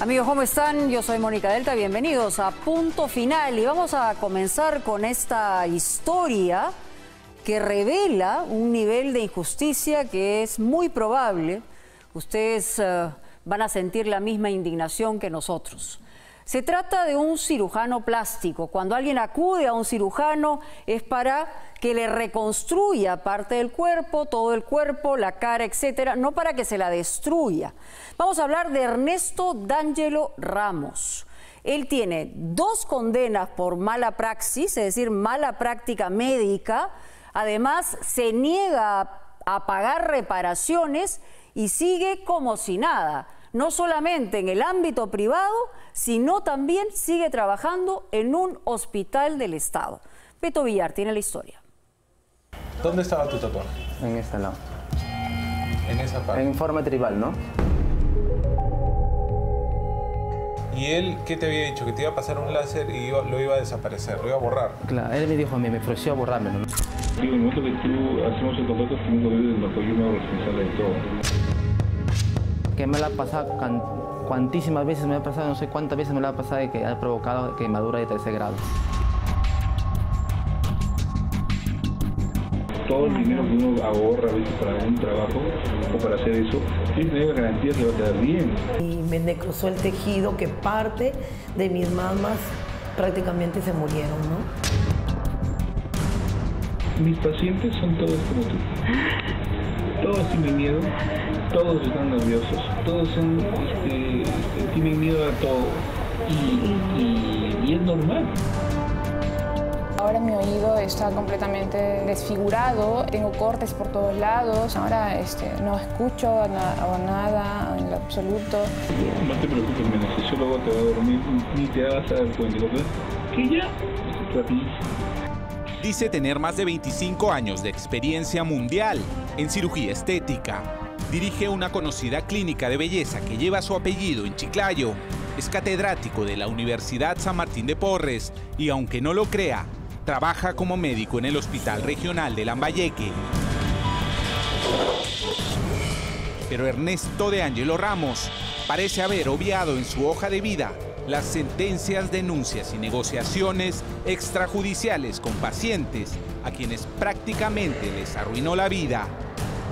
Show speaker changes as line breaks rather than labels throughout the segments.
Amigos, ¿cómo están? Yo soy Mónica Delta, bienvenidos a Punto Final y vamos a comenzar con esta historia que revela un nivel de injusticia que es muy probable. Ustedes van a sentir la misma indignación que nosotros. Se trata de un cirujano plástico. Cuando alguien acude a un cirujano es para que le reconstruya parte del cuerpo, todo el cuerpo, la cara, etcétera, no para que se la destruya. Vamos a hablar de Ernesto D'Angelo Ramos. Él tiene 2 condenas por mala praxis, es decir, mala práctica médica. Además, se niega a pagar reparaciones y sigue como si nada. No solamente en el ámbito privado, sino también sigue trabajando en un hospital del Estado. Beto Villar tiene la historia.
¿Dónde estaba tu tatuaje?
En este lado.
En esa parte.
En forma tribal, ¿no?
¿Y él qué te había dicho? Que te iba a pasar un láser y lo iba a desaparecer, lo iba a borrar.
Claro, él me dijo a mí, me ofreció borrármelo, ¿no?
Digo, en el momento que tú hacemos el contrato, tú no vives bajo yo me hago responsable de todo.
Que me la ha pasado cuantísimas veces me ha pasado, no sé cuántas veces me la ha pasado, que ha provocado quemadura de 13 grados.
Todo el dinero que uno ahorra a veces para un trabajo o para hacer eso, tiene que tener garantía que va a quedar bien.
Y me necrosó el tejido, que parte de mis mamas prácticamente se murieron, ¿no?
Mis pacientes son todos como tú. Todos tienen miedo, todos están nerviosos, todos tienen miedo a todo y es normal.
Ahora mi oído está completamente desfigurado, tengo cortes por todos lados, ahora no escucho nada en lo absoluto.
No te preocupes, mi anestesiólogo te va a dormir, ni te vas a dar cuenta, que ya, rapidísimo.
Dice tener más de 25 años de experiencia mundial en cirugía estética. Dirige una conocida clínica de belleza que lleva su apellido en Chiclayo. Es catedrático de la Universidad San Martín de Porres y, aunque no lo crea, trabaja como médico en el Hospital Regional de Lambayeque. Pero Ernesto D'Angelo Ramos parece haber obviado en su hoja de vida las sentencias, denuncias y negociaciones extrajudiciales con pacientes a quienes prácticamente les arruinó la vida.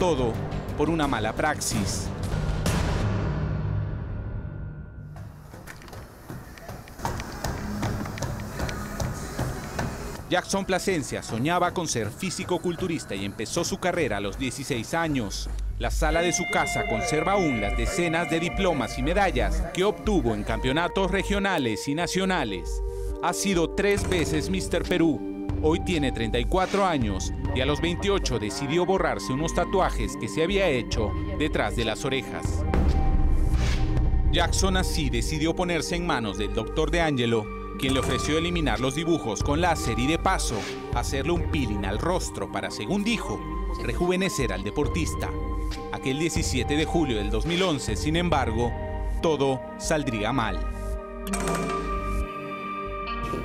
Todo por una mala praxis. Jackson Plasencia soñaba con ser físico-culturista y empezó su carrera a los 16 años. La sala de su casa conserva aún las decenas de diplomas y medallas que obtuvo en campeonatos regionales y nacionales. Ha sido 3 veces Mr. Perú. Hoy tiene 34 años y a los 28 decidió borrarse unos tatuajes que se había hecho detrás de las orejas. Jackson así decidió ponerse en manos del Dr. D'Angelo, quien le ofreció eliminar los dibujos con láser y de paso hacerle un peeling al rostro para, según dijo, rejuvenecer al deportista. Aquel 17 de julio del 2011, sin embargo, todo saldría mal.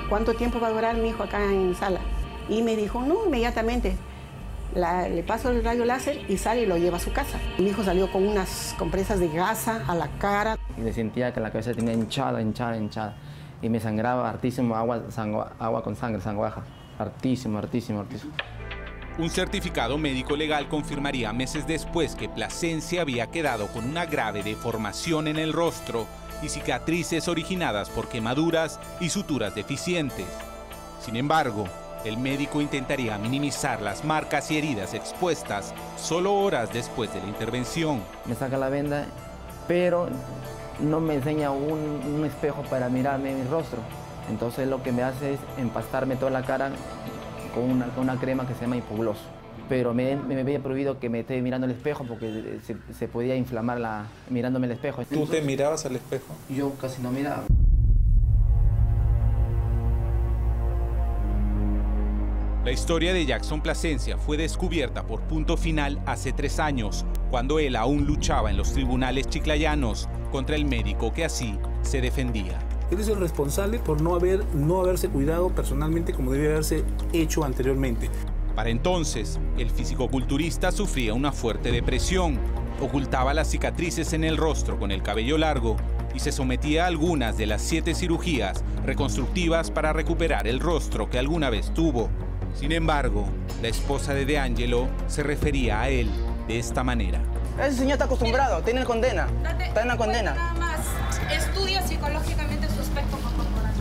¿Cuánto tiempo va a durar mi hijo acá en sala? Y me dijo, no, inmediatamente. Le paso el rayo láser y sale y lo lleva a su casa. Mi hijo salió con unas compresas de gasa a la cara.
Y le sentía que la cabeza tenía hinchada. Y me sangraba hartísimo, agua con sangre, sanguaja. Hartísimo.
Un certificado médico legal confirmaría meses después que Plasencia había quedado con una grave deformación en el rostro y cicatrices originadas por quemaduras y suturas deficientes. Sin embargo, el médico intentaría minimizar las marcas y heridas expuestas solo horas después de la intervención.
Me saca la venda, pero no me enseña un espejo para mirarme en mi rostro. Entonces lo que me hace es empastarme toda la cara con una crema que se llama Hipogloss. Pero me había prohibido que me esté mirando el espejo porque se podía inflamar mirándome el espejo.
¿Tú te mirabas al espejo?
Yo casi no miraba.
La historia de Jackson Plasencia fue descubierta por Punto Final hace 3 años, cuando él aún luchaba en los tribunales chiclayanos contra el médico que así se defendía.
Él es el responsable por no haberse cuidado personalmente como debía haberse hecho anteriormente.
Para entonces, el fisicoculturista sufría una fuerte depresión, ocultaba las cicatrices en el rostro con el cabello largo y se sometía a algunas de las 7 cirugías reconstructivas para recuperar el rostro que alguna vez tuvo. Sin embargo, la esposa de DeAngelo se refería a él de esta manera.
Ese señor está acostumbrado, tiene condena, está en la condena.
Nada más, estudia psicológicamente su aspecto corporal.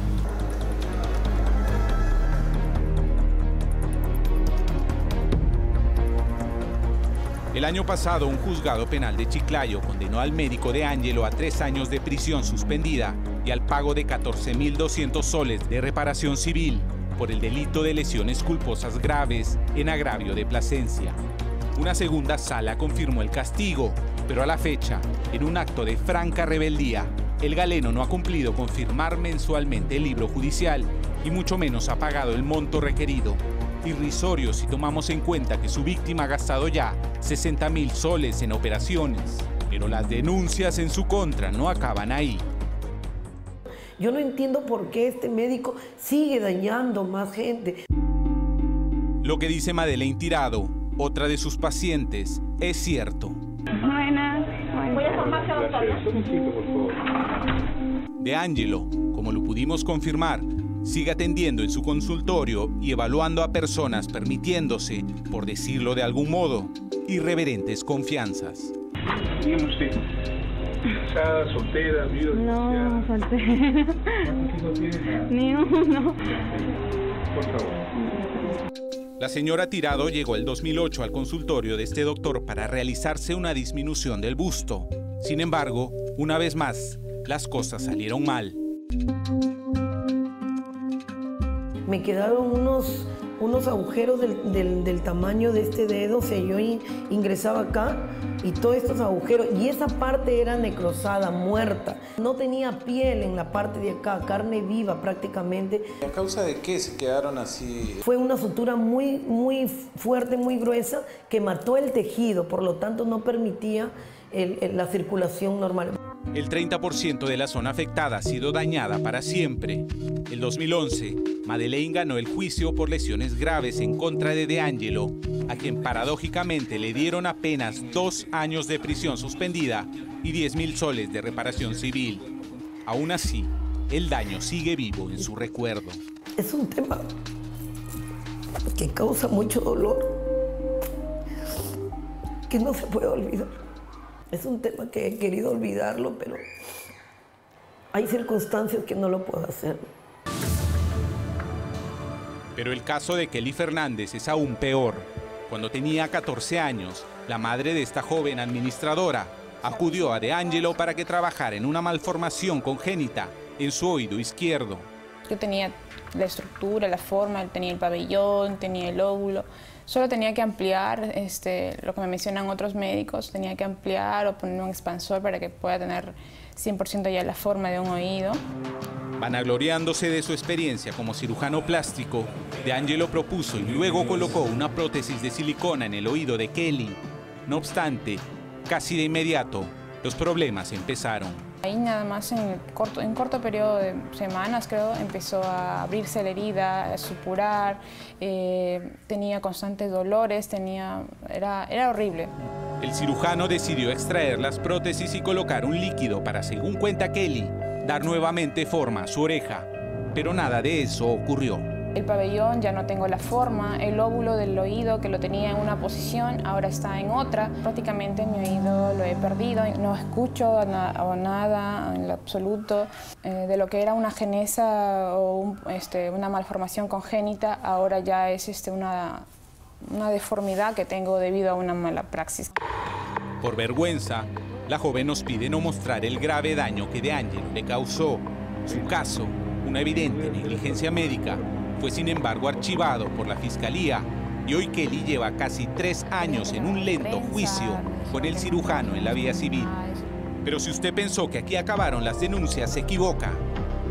El año pasado, un juzgado penal de Chiclayo condenó al médico DeAngelo a 3 años de prisión suspendida y al pago de 14.200 soles de reparación civil por el delito de lesiones culposas graves en agravio de Plasencia. Una segunda sala confirmó el castigo, pero a la fecha, en un acto de franca rebeldía, el galeno no ha cumplido con firmar mensualmente el libro judicial y mucho menos ha pagado el monto requerido. Irrisorio si tomamos en cuenta que su víctima ha gastado ya 60.000 soles en operaciones, pero las denuncias en su contra no acaban ahí.
Yo no entiendo por qué este médico sigue dañando más gente.
Lo que dice Madeleine Tirado, otra de sus pacientes, es cierto.
Buenas. Voy a tomarse a doctora.
DeAngelo, como lo pudimos confirmar, sigue atendiendo en su consultorio y evaluando a personas permitiéndose, por decirlo de algún modo, irreverentes confianzas.
Dígame usted, ¿casada, soltera, viuda?
No, soltera.
¿Cuántos hijos tiene?
Ni uno.
Por favor.
La señora Tirado llegó el 2008 al consultorio de este doctor para realizarse una disminución del busto. Sin embargo, una vez más, las cosas salieron mal.
Me quedaron unos agujeros del tamaño de este dedo, o sea, yo ingresaba acá y todos estos agujeros, y esa parte era necrosada, muerta. No tenía piel en la parte de acá, carne viva prácticamente.
¿A causa de qué se quedaron así?
Fue una sutura muy fuerte, muy gruesa, que mató el tejido, por lo tanto no permitía la circulación normal.
El 30% de la zona afectada ha sido dañada para siempre. En 2011, Madeleine ganó el juicio por lesiones graves en contra de DeAngelo, a quien paradójicamente le dieron apenas 2 años de prisión suspendida y 10.000 soles de reparación civil. Aún así, el daño sigue vivo en su recuerdo.
Es un tema que causa mucho dolor, que no se puede olvidar. Es un tema que he querido olvidarlo, pero hay circunstancias que no lo puedo hacer.
Pero el caso de Kelly Fernández es aún peor. Cuando tenía 14 años, la madre de esta joven administradora acudió a DeAngelo para que trabajara en una malformación congénita en su oído izquierdo.
Yo tenía la estructura, la forma, tenía el pabellón, tenía el óvulo. Solo tenía que ampliar lo que me mencionan otros médicos, tenía que ampliar o poner un expansor para que pueda tener 100% ya la forma de un oído.
Vanagloriándose de su experiencia como cirujano plástico, DeAngelo propuso y luego colocó una prótesis de silicona en el oído de Kelly. No obstante, casi de inmediato, los problemas empezaron.
Ahí nada más en corto periodo de semanas, creo, empezó a abrirse la herida, a supurar, tenía constantes dolores, era horrible.
El cirujano decidió extraer las prótesis y colocar un líquido para, según cuenta Kelly, dar nuevamente forma a su oreja. Pero nada de eso ocurrió.
El pabellón ya no tengo la forma, el óvulo del oído que lo tenía en una posición ahora está en otra. Prácticamente mi oído lo he perdido, no escucho nada en lo absoluto. De lo que era una genesa o una malformación congénita, ahora ya es una deformidad que tengo debido a una mala praxis.
Por vergüenza, la joven nos pide no mostrar el grave daño que DeAngelo le causó. Su caso, una evidente negligencia médica, fue sin embargo archivado por la Fiscalía y hoy Kelly lleva casi 3 años en un lento juicio con el cirujano en la vía civil. Pero si usted pensó que aquí acabaron las denuncias, se equivoca.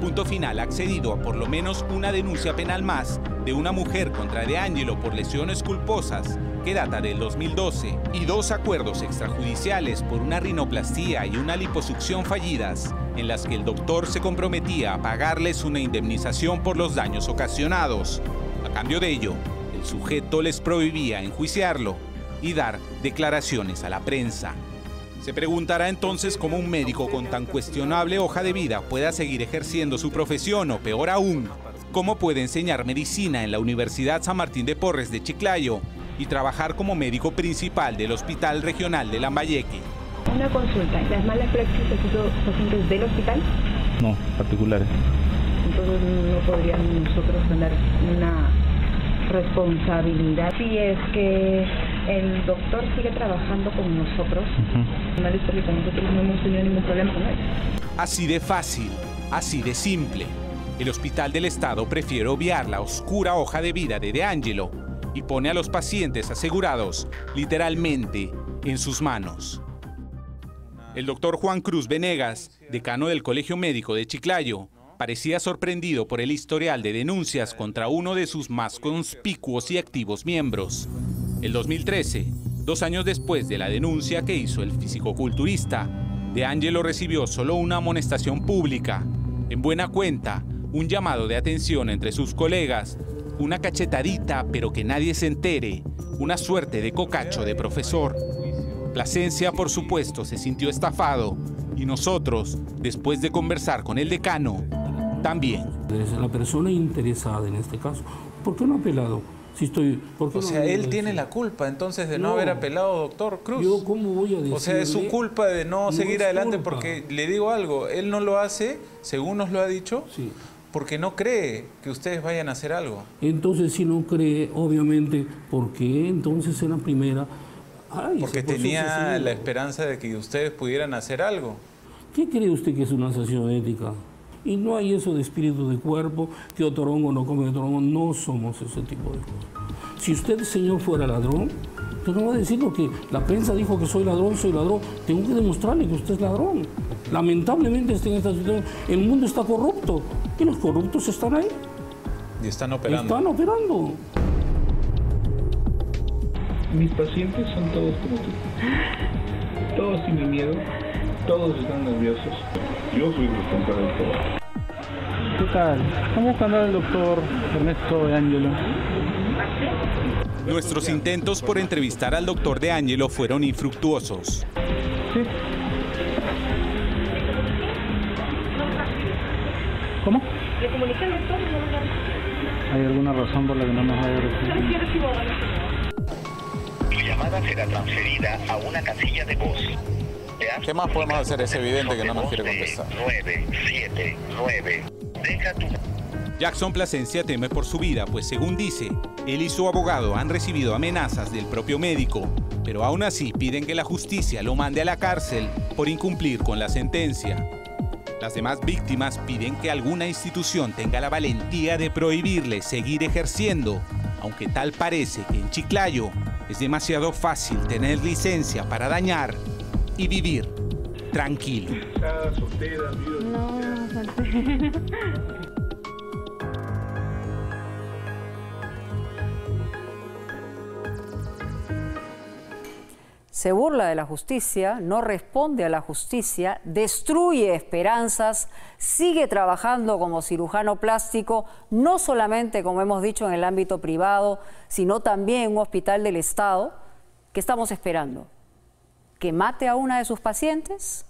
Punto Final ha accedido a por lo menos una denuncia penal más de una mujer contra DeAngelo por lesiones culposas que data del 2012 y 2 acuerdos extrajudiciales por una rinoplastía y una liposucción fallidas en las que el doctor se comprometía a pagarles una indemnización por los daños ocasionados. A cambio de ello, el sujeto les prohibía enjuiciarlo y dar declaraciones a la prensa. Se preguntará entonces cómo un médico con tan cuestionable hoja de vida pueda seguir ejerciendo su profesión o, peor aún, cómo puede enseñar medicina en la Universidad San Martín de Porres de Chiclayo y trabajar como médico principal del Hospital Regional de Lambayeque.
Una consulta, ¿las malas praxis han sido pacientes del hospital?
No, particulares.
Entonces no podrían nosotros tener una responsabilidad si es que el doctor sigue trabajando con nosotros. Nosotros no hemos tenido ningún problema con él.
Así de fácil, así de simple. El Hospital del Estado prefiere obviar la oscura hoja de vida de De Angelo y pone a los pacientes asegurados, literalmente, en sus manos. El doctor Juan Cruz Venegas, decano del Colegio Médico de Chiclayo, parecía sorprendido por el historial de denuncias contra uno de sus más conspicuos y activos miembros. El 2013, 2 años después de la denuncia que hizo el fisicoculturista, De Angelo recibió solo una amonestación pública, en buena cuenta, un llamado de atención entre sus colegas, una cachetadita pero que nadie se entere, una suerte de cocacho de profesor. Plasencia, por supuesto, se sintió estafado y nosotros, después de conversar con el decano, también.
La persona interesada en este caso, ¿por qué no ha apelado? Si estoy,
o sea, él tiene la culpa entonces de no haber apelado, doctor Cruz.
Yo, ¿cómo voy a decirle?
O sea, es su culpa de no seguir adelante porque, le digo algo, él no lo hace, según nos lo ha dicho, porque no cree que ustedes vayan a hacer algo.
Entonces, si no cree, obviamente, ¿por qué entonces en la primera?
Porque tenía la esperanza de que ustedes pudieran hacer algo.
¿Qué cree usted que es una sanción ética? Y no hay eso de espíritu de cuerpo, que otorongo no come otorongo, no somos ese tipo de cosas. Si usted, señor, fuera ladrón, usted no va a decir lo que la prensa dijo que soy ladrón, tengo que demostrarle que usted es ladrón. Lamentablemente está en esta situación, el mundo está corrupto y los corruptos están ahí.
Y están operando.
Están operando.
Mis pacientes son todos como tú. Todos tienen miedo, todos están nerviosos. Yo soy responsable de todo.
¿Qué tal? ¿Cómo anda el doctor Ernesto De Angelo?
Nuestros intentos por entrevistar al doctor De Angelo fueron infructuosos.
¿Sí? ¿Cómo?
¿Le comuniqué al doctor?
¿Hay alguna razón por la que no nos haya recibido?
Tu llamada será transferida a una casilla de voz.
¿Qué más podemos hacer? Es evidente que no nos quiere contestar.
979. Deja tu...
Jackson Plasencia teme por su vida, pues según dice, él y su abogado han recibido amenazas del propio médico, pero aún así piden que la justicia lo mande a la cárcel por incumplir con la sentencia. Las demás víctimas piden que alguna institución tenga la valentía de prohibirle seguir ejerciendo, aunque tal parece que en Chiclayo es demasiado fácil tener licencia para dañar y vivir tranquilo.
Se burla de la justicia, no responde a la justicia, destruye esperanzas, sigue trabajando como cirujano plástico, no solamente, como hemos dicho, en el ámbito privado, sino también en un hospital del Estado. ¿Qué estamos esperando? ¿Que mate a una de sus pacientes?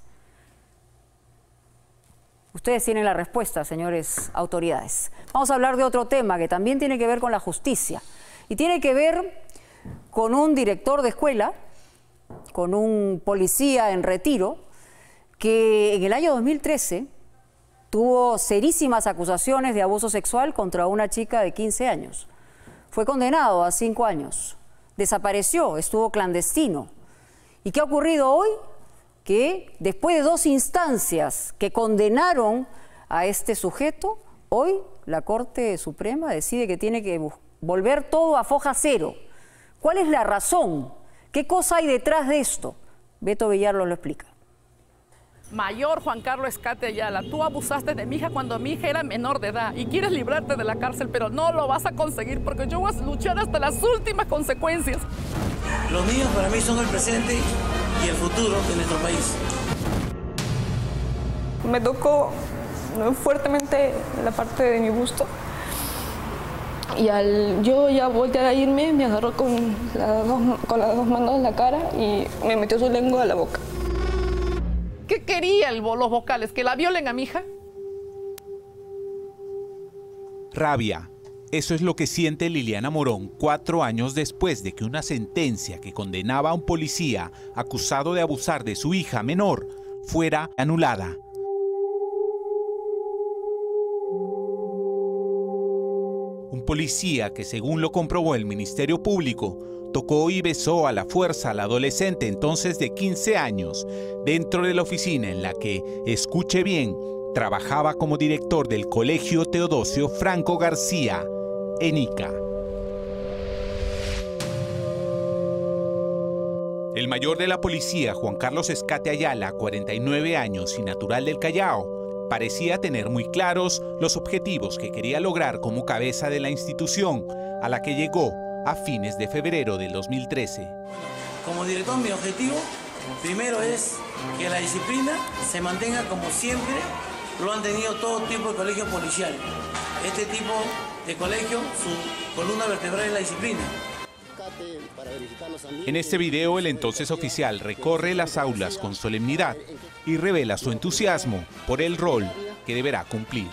Ustedes tienen la respuesta, señores autoridades. Vamos a hablar de otro tema que también tiene que ver con la justicia y tiene que ver con un director de escuela, con un policía en retiro, que en el año 2013 tuvo serísimas acusaciones de abuso sexual contra una chica de 15 años. Fue condenado a 5 años, desapareció, estuvo clandestino. ¿Y qué ha ocurrido hoy? Que después de 2 instancias que condenaron a este sujeto, hoy la Corte Suprema decide que tiene que volver todo a foja cero. ¿Cuál es la razón? ¿Qué cosa hay detrás de esto? Beto Villarlo lo explica.
Mayor Juan Carlos Escate Ayala, tú abusaste de mi hija cuando mi hija era menor de edad y quieres librarte de la cárcel, pero no lo vas a conseguir porque yo voy a luchar hasta las últimas consecuencias.
Los niños para mí son el presente y el futuro de nuestro país.
Me tocó fuertemente la parte de mi busto. Y al yo ya voltear a irme, me agarró con las dos manos en la cara y me metió su lengua a la boca.
¿Qué quería los vocales? ¿Que la violen a mi hija?
Rabia. Eso es lo que siente Liliana Morón 4 años después de que una sentencia que condenaba a un policía acusado de abusar de su hija menor fuera anulada. Un policía que, según lo comprobó el Ministerio Público, tocó y besó a la fuerza al adolescente entonces de 15 años dentro de la oficina en la que, escuche bien, trabajaba como director del Colegio Teodosio Franco García, en Ica. El mayor de la policía, Juan Carlos Escate Ayala, 49 años y natural del Callao, parecía tener muy claros los objetivos que quería lograr como cabeza de la institución a la que llegó a fines de febrero del 2013.
Como director, mi objetivo primero es que la disciplina se mantenga como siempre lo han tenido todo tipo de colegios policiales. Este tipo de colegio, su columna vertebral es la disciplina.
En este video, el entonces oficial recorre las aulas con solemnidad y revela su entusiasmo por el rol que deberá cumplir.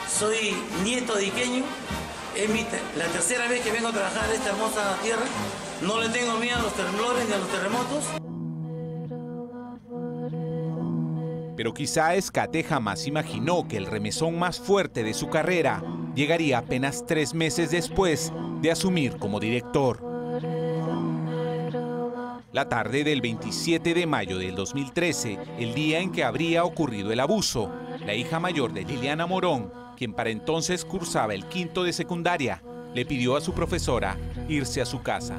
Soy nieto de iqueño, es la tercera vez que vengo a trabajar en esta hermosa tierra. No le tengo miedo a los temblores ni a los terremotos.
Pero quizá Escate jamás imaginó que el remesón más fuerte de su carrera llegaría apenas 3 meses después de asumir como director. La tarde del 27 de mayo del 2013, el día en que habría ocurrido el abuso, la hija mayor de Liliana Morón, quien para entonces cursaba el 5º de secundaria, le pidió a su profesora irse a su casa.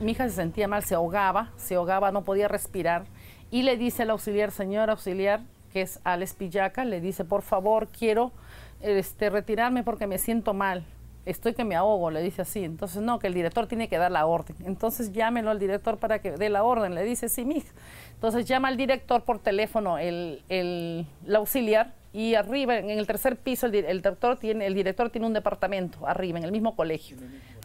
Mi hija se sentía mal, se ahogaba, no podía respirar. Y le dice al auxiliar, señor auxiliar, que es Alex Pillaca, le dice, por favor, quiero retirarme porque me siento mal. Estoy que me ahogo, le dice así. Entonces, no, que el director tiene que dar la orden. Entonces, llámelo al director para que dé la orden. Le dice, sí, mija. Entonces, llama al director por teléfono, el auxiliar, y arriba, en el 3er piso, el director tiene un departamento, arriba, en el mismo colegio.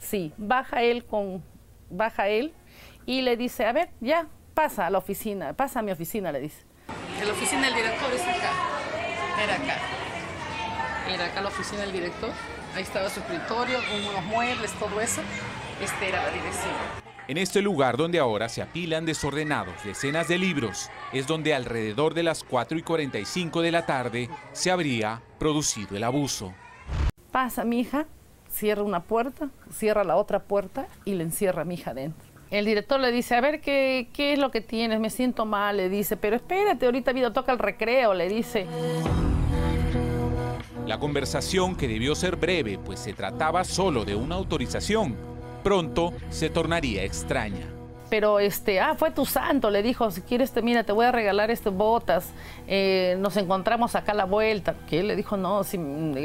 Sí, baja él y le dice, a ver, ya, pasa a la oficina, pasa a mi oficina, le dice.
La oficina del director es acá. Era acá la oficina del director. Ahí estaba su escritorio, unos muebles, todo eso. Era la dirección.
En este lugar donde ahora se apilan desordenados decenas de libros, es donde alrededor de las 4:45 de la tarde se habría producido el abuso.
Pasa mi hija, cierra una puerta, cierra la otra puerta y le encierra a mi hija dentro. El director le dice, a ver, ¿qué es lo que tienes? Me siento mal, le dice, pero espérate, ahorita toca el recreo, le dice.
La conversación, que debió ser breve, pues se trataba solo de una autorización, pronto se tornaría extraña.
Pero fue tu santo, le dijo, si quieres, mira, te voy a regalar botas, nos encontramos acá a la vuelta. Que él le dijo, no, si, mi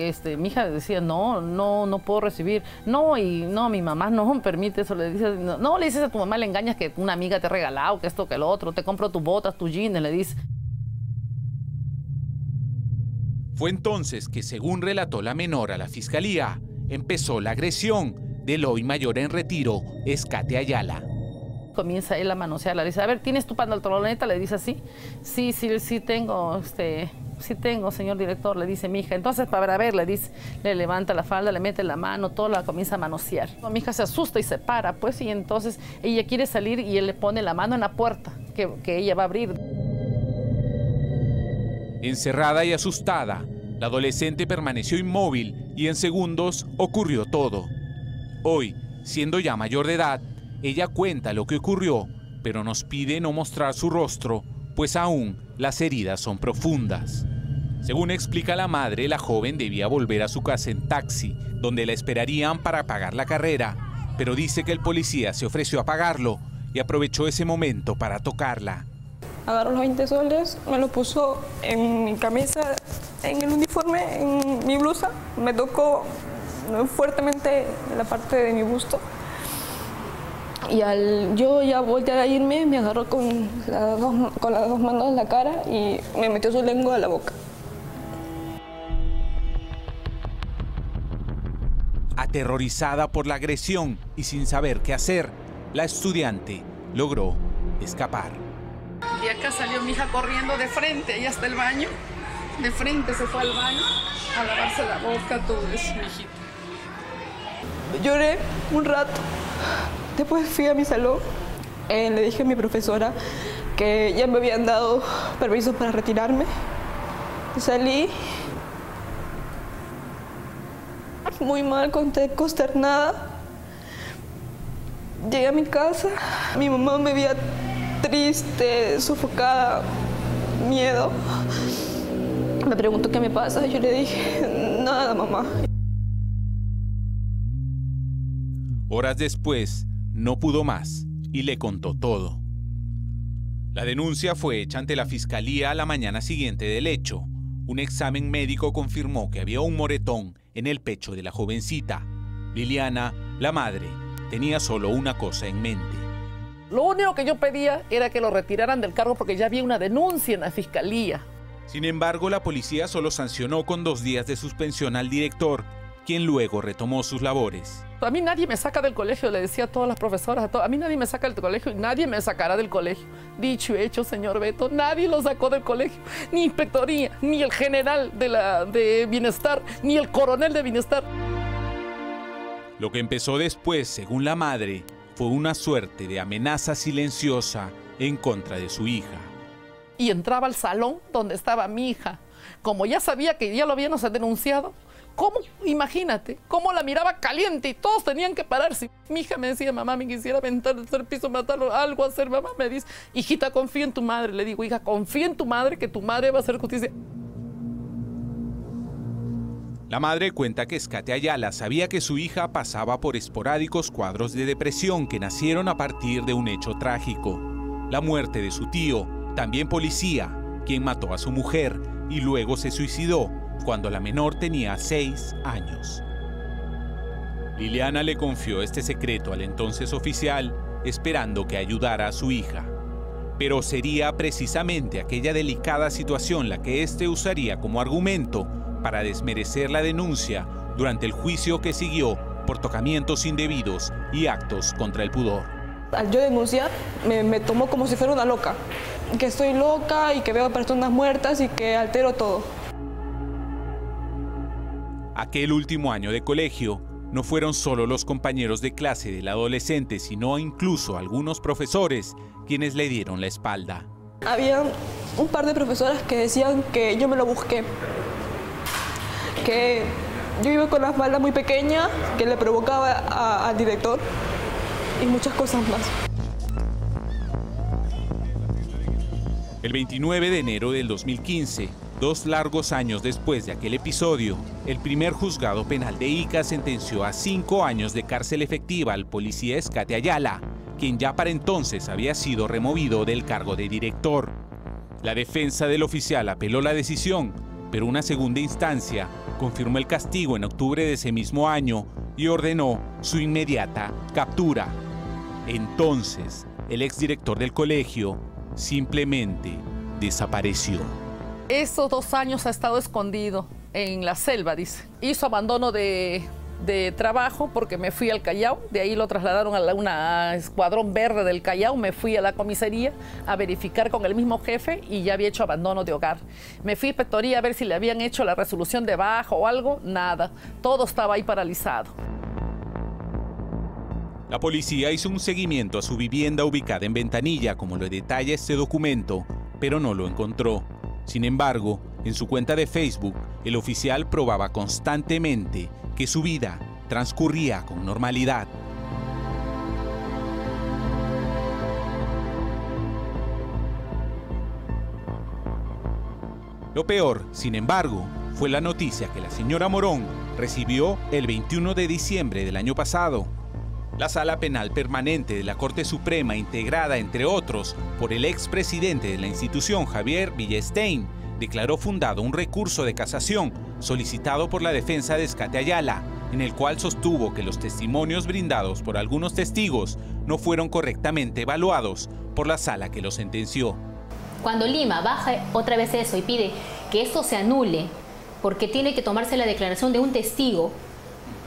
hija decía, no puedo recibir. No, mi mamá no me permite eso, le dice, no le dices a tu mamá, le engañas que una amiga te ha regalado, que esto, que lo otro, te compro tus botas, tus jeans, le dice.
Fue entonces que, según relató la menor a la fiscalía, empezó la agresión del hoy mayor en retiro, Escate Ayala.
Comienza él a manosearla, le dice, a ver, ¿tienes tu pantaloneta? Le dice así. Sí tengo, sí tengo, señor director, le dice mi hija. Entonces, para ver, le dice, le levanta la falda, le mete la mano, todo la comienza a manosear. Mi hija se asusta y se para, pues, y entonces ella quiere salir y él le pone la mano en la puerta que ella va a abrir.
Encerrada y asustada, la adolescente permaneció inmóvil y en segundos ocurrió todo. Hoy, siendo ya mayor de edad, ella cuenta lo que ocurrió, pero nos pide no mostrar su rostro, pues aún las heridas son profundas. Según explica la madre, la joven debía volver a su casa en taxi, donde la esperarían para pagar la carrera, pero dice que el policía se ofreció a pagarlo y aprovechó ese momento para tocarla.
Agarró los 20 soles, me lo puso en mi camisa, en el uniforme, en mi blusa. Me tocó fuertemente la parte de mi busto. Y al yo ya voltear a irme, me agarró con las dos manos en la cara y me metió su lengua a la boca.
Aterrorizada por la agresión y sin saber qué hacer, la estudiante logró escapar.
Y acá salió mi hija corriendo de frente, ahí hasta el baño. De frente se fue al baño a lavarse la boca, todo eso, mi hijita.
Lloré un rato. Después fui a mi salón. Le dije a mi profesora que ya me habían dado permiso para retirarme. Salí muy mal, consternada. Llegué a mi casa. Mi mamá me veía triste, sofocada, miedo. Me preguntó qué me pasa y yo le dije, nada, mamá.
Horas después, no pudo más y le contó todo. La denuncia fue hecha ante la fiscalía a la mañana siguiente del hecho. Un examen médico confirmó que había un moretón en el pecho de la jovencita. Liliana, la madre, tenía solo una cosa en mente.
Lo único que yo pedía era que lo retiraran del cargo porque ya había una denuncia en la fiscalía.
Sin embargo, la policía solo sancionó con 2 días de suspensión al director, quien luego retomó sus labores.
A mí nadie me saca del colegio, le decía a todas las profesoras, a mí nadie me saca del colegio y nadie me sacará del colegio. Dicho y hecho, señor Beto, nadie lo sacó del colegio, ni inspectoría, ni el general de bienestar, ni el coronel de bienestar.
Lo que empezó después, según la madre, fue una suerte de amenaza silenciosa en contra de su hija.
Y entraba al salón donde estaba mi hija. Como ya sabía que ya lo habíamos denunciado, ¿cómo? Imagínate, cómo la miraba caliente y todos tenían que pararse. Mi hija me decía, mamá, me quisiera aventar del tercer piso, matarlo, algo hacer. Mamá me dice, hijita, confía en tu madre. Le digo, hija, confía en tu madre, que tu madre va a hacer justicia.
La madre cuenta que Escate Ayala sabía que su hija pasaba por esporádicos cuadros de depresión que nacieron a partir de un hecho trágico. La muerte de su tío, también policía, quien mató a su mujer y luego se suicidó cuando la menor tenía 6 años. Liliana le confió este secreto al entonces oficial, esperando que ayudara a su hija. Pero sería precisamente aquella delicada situación la que éste usaría como argumento para desmerecer la denuncia durante el juicio que siguió por tocamientos indebidos y actos contra el pudor.
Al yo denunciar, me tomó como si fuera una loca, que estoy loca y que veo personas muertas y que altero todo.
Aquel último año de colegio no fueron solo los compañeros de clase del adolescente, sino incluso algunos profesores quienes le dieron la espalda.
Había un par de profesoras que decían que yo me lo busqué, que yo iba con la falda muy pequeña, que le provocaba al director y muchas cosas más.
El 29 de enero del 2015, 2 largos años después de aquel episodio, el primer juzgado penal de Ica sentenció a 5 años de cárcel efectiva al policía Escate Ayala, quien ya para entonces había sido removido del cargo de director. La defensa del oficial apeló la decisión, pero una segunda instancia confirmó el castigo en octubre de ese mismo año y ordenó su inmediata captura. Entonces, el exdirector del colegio simplemente desapareció.
Esos 2 años ha estado escondido en la selva, dice. Hizo abandono de trabajo porque me fui al Callao, de ahí lo trasladaron a una escuadrón verde del Callao, me fui a la comisaría a verificar con el mismo jefe y ya había hecho abandono de hogar. Me fui a inspectoría a ver si le habían hecho la resolución de baja o algo, nada, todo estaba ahí paralizado.
La policía hizo un seguimiento a su vivienda ubicada en Ventanilla, como lo detalla este documento, pero no lo encontró. Sin embargo, en su cuenta de Facebook, el oficial probaba constantemente que su vida transcurría con normalidad. Lo peor, sin embargo, fue la noticia que la señora Morón recibió el 21 de diciembre del año pasado. La Sala Penal Permanente de la Corte Suprema, integrada, entre otros, por el expresidente de la institución, Javier Villestein, declaró fundado un recurso de casación solicitado por la defensa de Escate Ayala, en el cual sostuvo que los testimonios brindados por algunos testigos no fueron correctamente evaluados por la sala que lo sentenció.
Cuando Lima baja otra vez eso y pide que esto se anule porque tiene que tomarse la declaración de un testigo,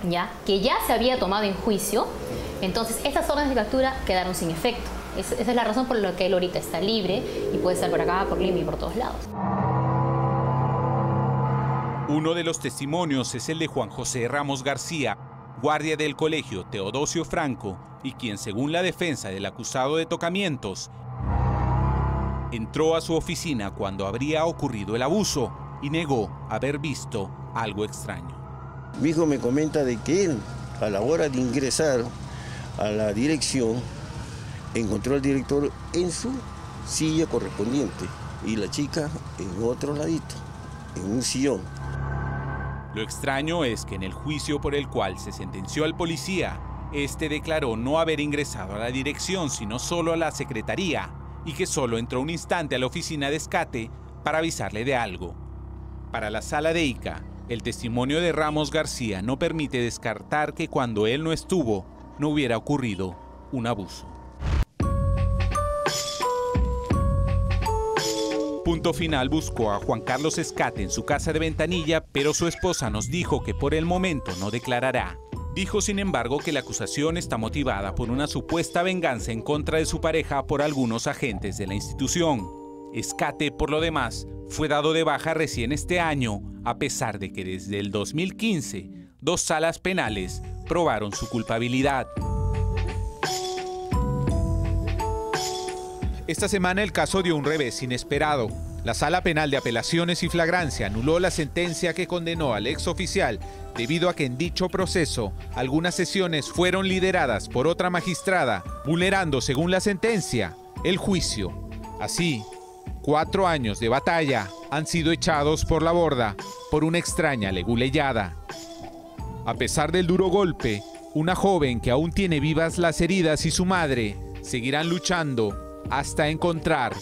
¿ya?, que ya se había tomado en juicio, entonces estas órdenes de captura quedaron sin efecto. Esa es la razón por la que él ahorita está libre y puede estar por acá, por Lima y por todos lados.
Uno de los testimonios es el de Juan José Ramos García, guardia del colegio Teodosio Franco, y quien, según la defensa del acusado de tocamientos, entró a su oficina cuando habría ocurrido el abuso y negó haber visto algo extraño.
Mi hijo me comenta de que él, a la hora de ingresar a la dirección, encontró al director en su silla correspondiente y la chica en otro ladito, en un sillón.
Lo extraño es que en el juicio por el cual se sentenció al policía, este declaró no haber ingresado a la dirección, sino solo a la secretaría, y que solo entró un instante a la oficina de Escate para avisarle de algo. Para la sala de Ica, el testimonio de Ramos García no permite descartar que cuando él no estuvo, no hubiera ocurrido un abuso. Punto Final buscó a Juan Carlos Escate en su casa de Ventanilla, pero su esposa nos dijo que por el momento no declarará. Dijo, sin embargo, que la acusación está motivada por una supuesta venganza en contra de su pareja por algunos agentes de la institución. Escate, por lo demás, fue dado de baja recién este año, a pesar de que desde el 2015, 2 salas penales probaron su culpabilidad. Esta semana el caso dio un revés inesperado. La Sala Penal de Apelaciones y Flagrancia anuló la sentencia que condenó al exoficial debido a que en dicho proceso algunas sesiones fueron lideradas por otra magistrada, vulnerando, según la sentencia, el juicio. Así, 4 años de batalla han sido echados por la borda por una extraña leguleyada. A pesar del duro golpe, una joven que aún tiene vivas las heridas y su madre seguirán luchando hasta encontrar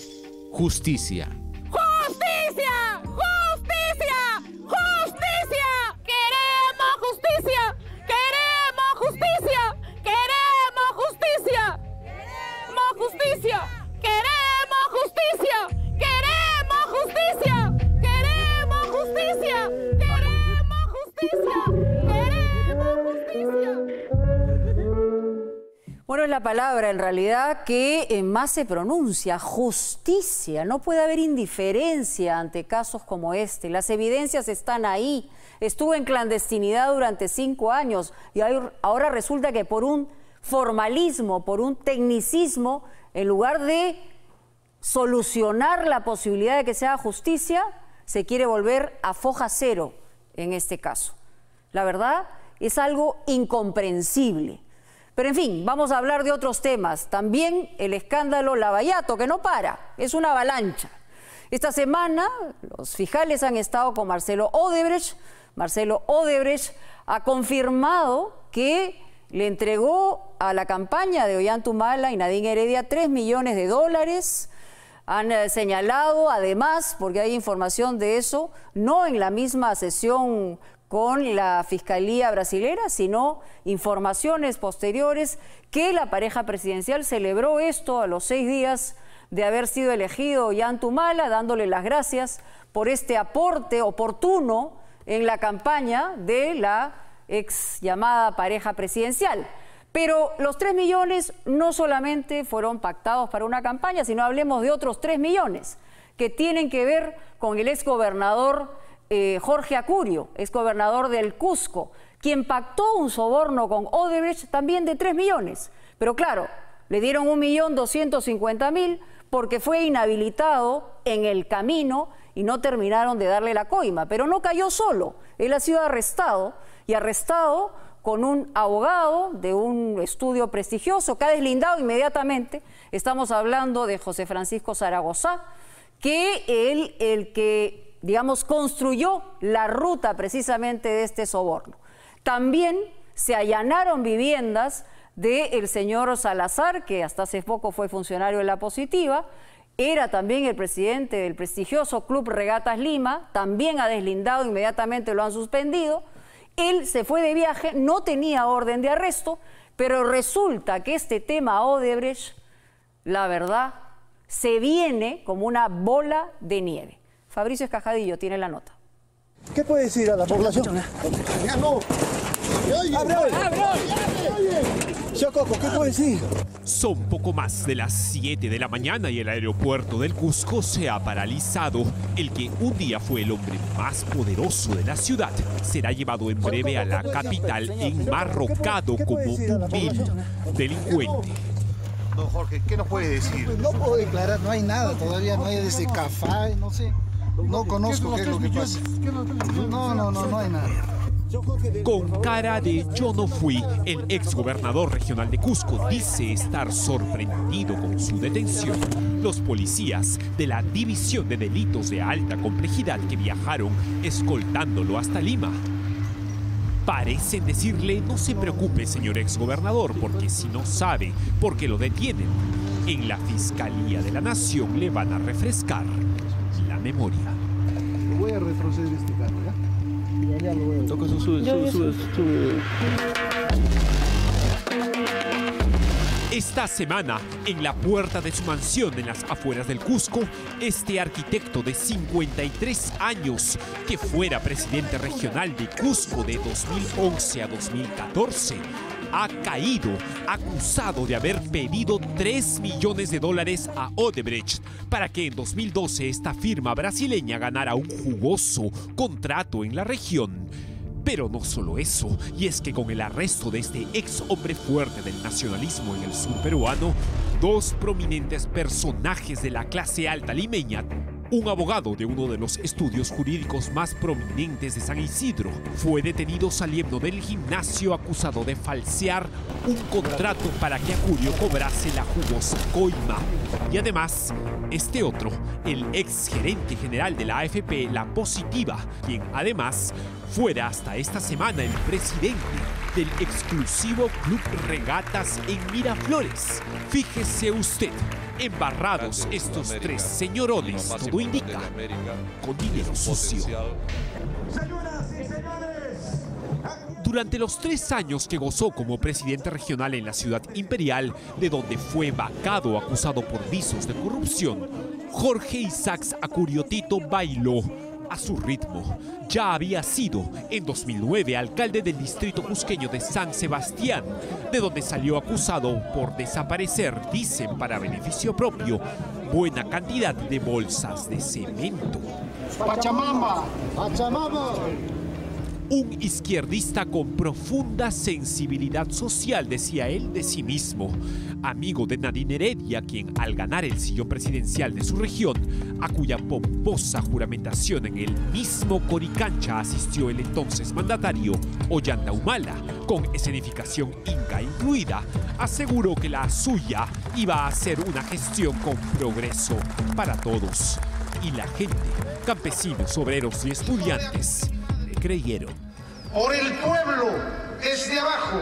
justicia.
¡Justicia! ¡Justicia! ¡Justicia! ¡Queremos justicia! ¡Queremos justicia! ¡Queremos justicia! ¡Queremos justicia! ¡Queremos justicia! ¡Queremos justicia! ¡Queremos justicia! ¡Queremos justicia! ¡Queremos justicia!
Bueno, es la palabra en realidad que más se pronuncia, justicia. No puede haber indiferencia ante casos como este. Las evidencias están ahí. Estuvo en clandestinidad durante 5 años y ahora resulta que por un formalismo, por un tecnicismo, en lugar de solucionar la posibilidad de que se haga justicia, se quiere volver a foja cero en este caso. La verdad es algo incomprensible. Pero en fin, vamos a hablar de otros temas. También el escándalo Lavallato, que no para, es una avalancha. Esta semana los fiscales han estado con Marcelo Odebrecht. Marcelo Odebrecht ha confirmado que le entregó a la campaña de Ollanta Humala y Nadine Heredia $3 millones. Han señalado además, porque hay información de eso, no en la misma sesión con la Fiscalía brasilera, sino informaciones posteriores, que la pareja presidencial celebró esto a los 6 días de haber sido elegido Ollanta Humala, dándole las gracias por este aporte oportuno en la campaña de la ex llamada pareja presidencial. Pero los 3 millones no solamente fueron pactados para una campaña, sino hablemos de otros 3 millones que tienen que ver con el exgobernador Jorge Acurio, exgobernador del Cusco, quien pactó un soborno con Odebrecht también de 3 millones. Pero claro, le dieron 1.250.000 porque fue inhabilitado en el camino y no terminaron de darle la coima. Pero no cayó solo, él ha sido arrestado y arrestado con un abogado de un estudio prestigioso que ha deslindado inmediatamente. Estamos hablando de José Francisco Zaragoza, que el que, digamos, construyó la ruta precisamente de este soborno. También se allanaron viviendas del señor Salazar, que hasta hace poco fue funcionario de la Positiva, era también el presidente del prestigioso Club Regatas Lima, también ha deslindado, inmediatamente lo han suspendido. Él se fue de viaje, no tenía orden de arresto, pero resulta que este tema Odebrecht, la verdad, se viene como una bola de nieve. Fabricio Escajadillo tiene la nota.
¿Qué puede decir a la población? Ya no.
Chococo, ¿qué puedes decir?
Son poco más de las 7 de la mañana y el aeropuerto del Cusco se ha paralizado. El que un día fue el hombre más poderoso de la ciudad será llevado en breve a la capital enmarrocado como un vil delincuente.
Don Jorge, ¿qué nos puede decir?
No puedo declarar, no hay nada, todavía no hay desde CAFAE, no sé. No conozco qué es lo que pasa. No hay nada.
Con cara de yo no fui, el exgobernador regional de Cusco dice estar sorprendido con su detención. Los policías de la División de Delitos de Alta Complejidad que viajaron escoltándolo hasta Lima parecen decirle: no se preocupe, señor exgobernador, porque si no sabe por qué lo detienen, en la Fiscalía de la Nación le van a refrescar la memoria.
Voy a retroceder este carro, ¿ya? Ya lo voy a...
Toca su sube.
Esta semana, en la puerta de su mansión en las afueras del Cusco, este arquitecto de 53 años, que fuera presidente regional de Cusco de 2011 a 2014, ha caído acusado de haber pedido $3 millones a Odebrecht para que en 2012 esta firma brasileña ganara un jugoso contrato en la región. Pero no solo eso, y es que con el arresto de este ex hombre fuerte del nacionalismo en el sur peruano, dos prominentes personajes de la clase alta limeña, un abogado de uno de los estudios jurídicos más prominentes de San Isidro, fue detenido saliendo del gimnasio acusado de falsear un contrato para que Acurio cobrase la jugosa coima. Y además, este otro, el ex gerente general de la AFP, La Positiva, quien además fuera hasta esta semana el presidente del exclusivo Club Regatas en Miraflores. Fíjese usted, embarrados estos tres señorones, todo indica, con dinero sucio. Durante los 3 años que gozó como presidente regional en la ciudad imperial, de donde fue vacado acusado por visos de corrupción, Jorge Isaacs Acurio Tito bailó a su ritmo. Ya había sido, en 2009, alcalde del distrito cusqueño de San Sebastián, de donde salió acusado por desaparecer, dicen para beneficio propio, buena cantidad de bolsas de cemento.
Pachamama, Pachamama.
Un izquierdista con profunda sensibilidad social, decía él de sí mismo. Amigo de Nadine Heredia, quien al ganar el sillón presidencial de su región, a cuya pomposa juramentación en el mismo Coricancha asistió el entonces mandatario Ollanta Humala, con escenificación inca incluida, aseguró que la suya iba a ser una gestión con progreso para todos. Y la gente, campesinos, obreros y estudiantes, creyeron.
Por el pueblo, desde abajo,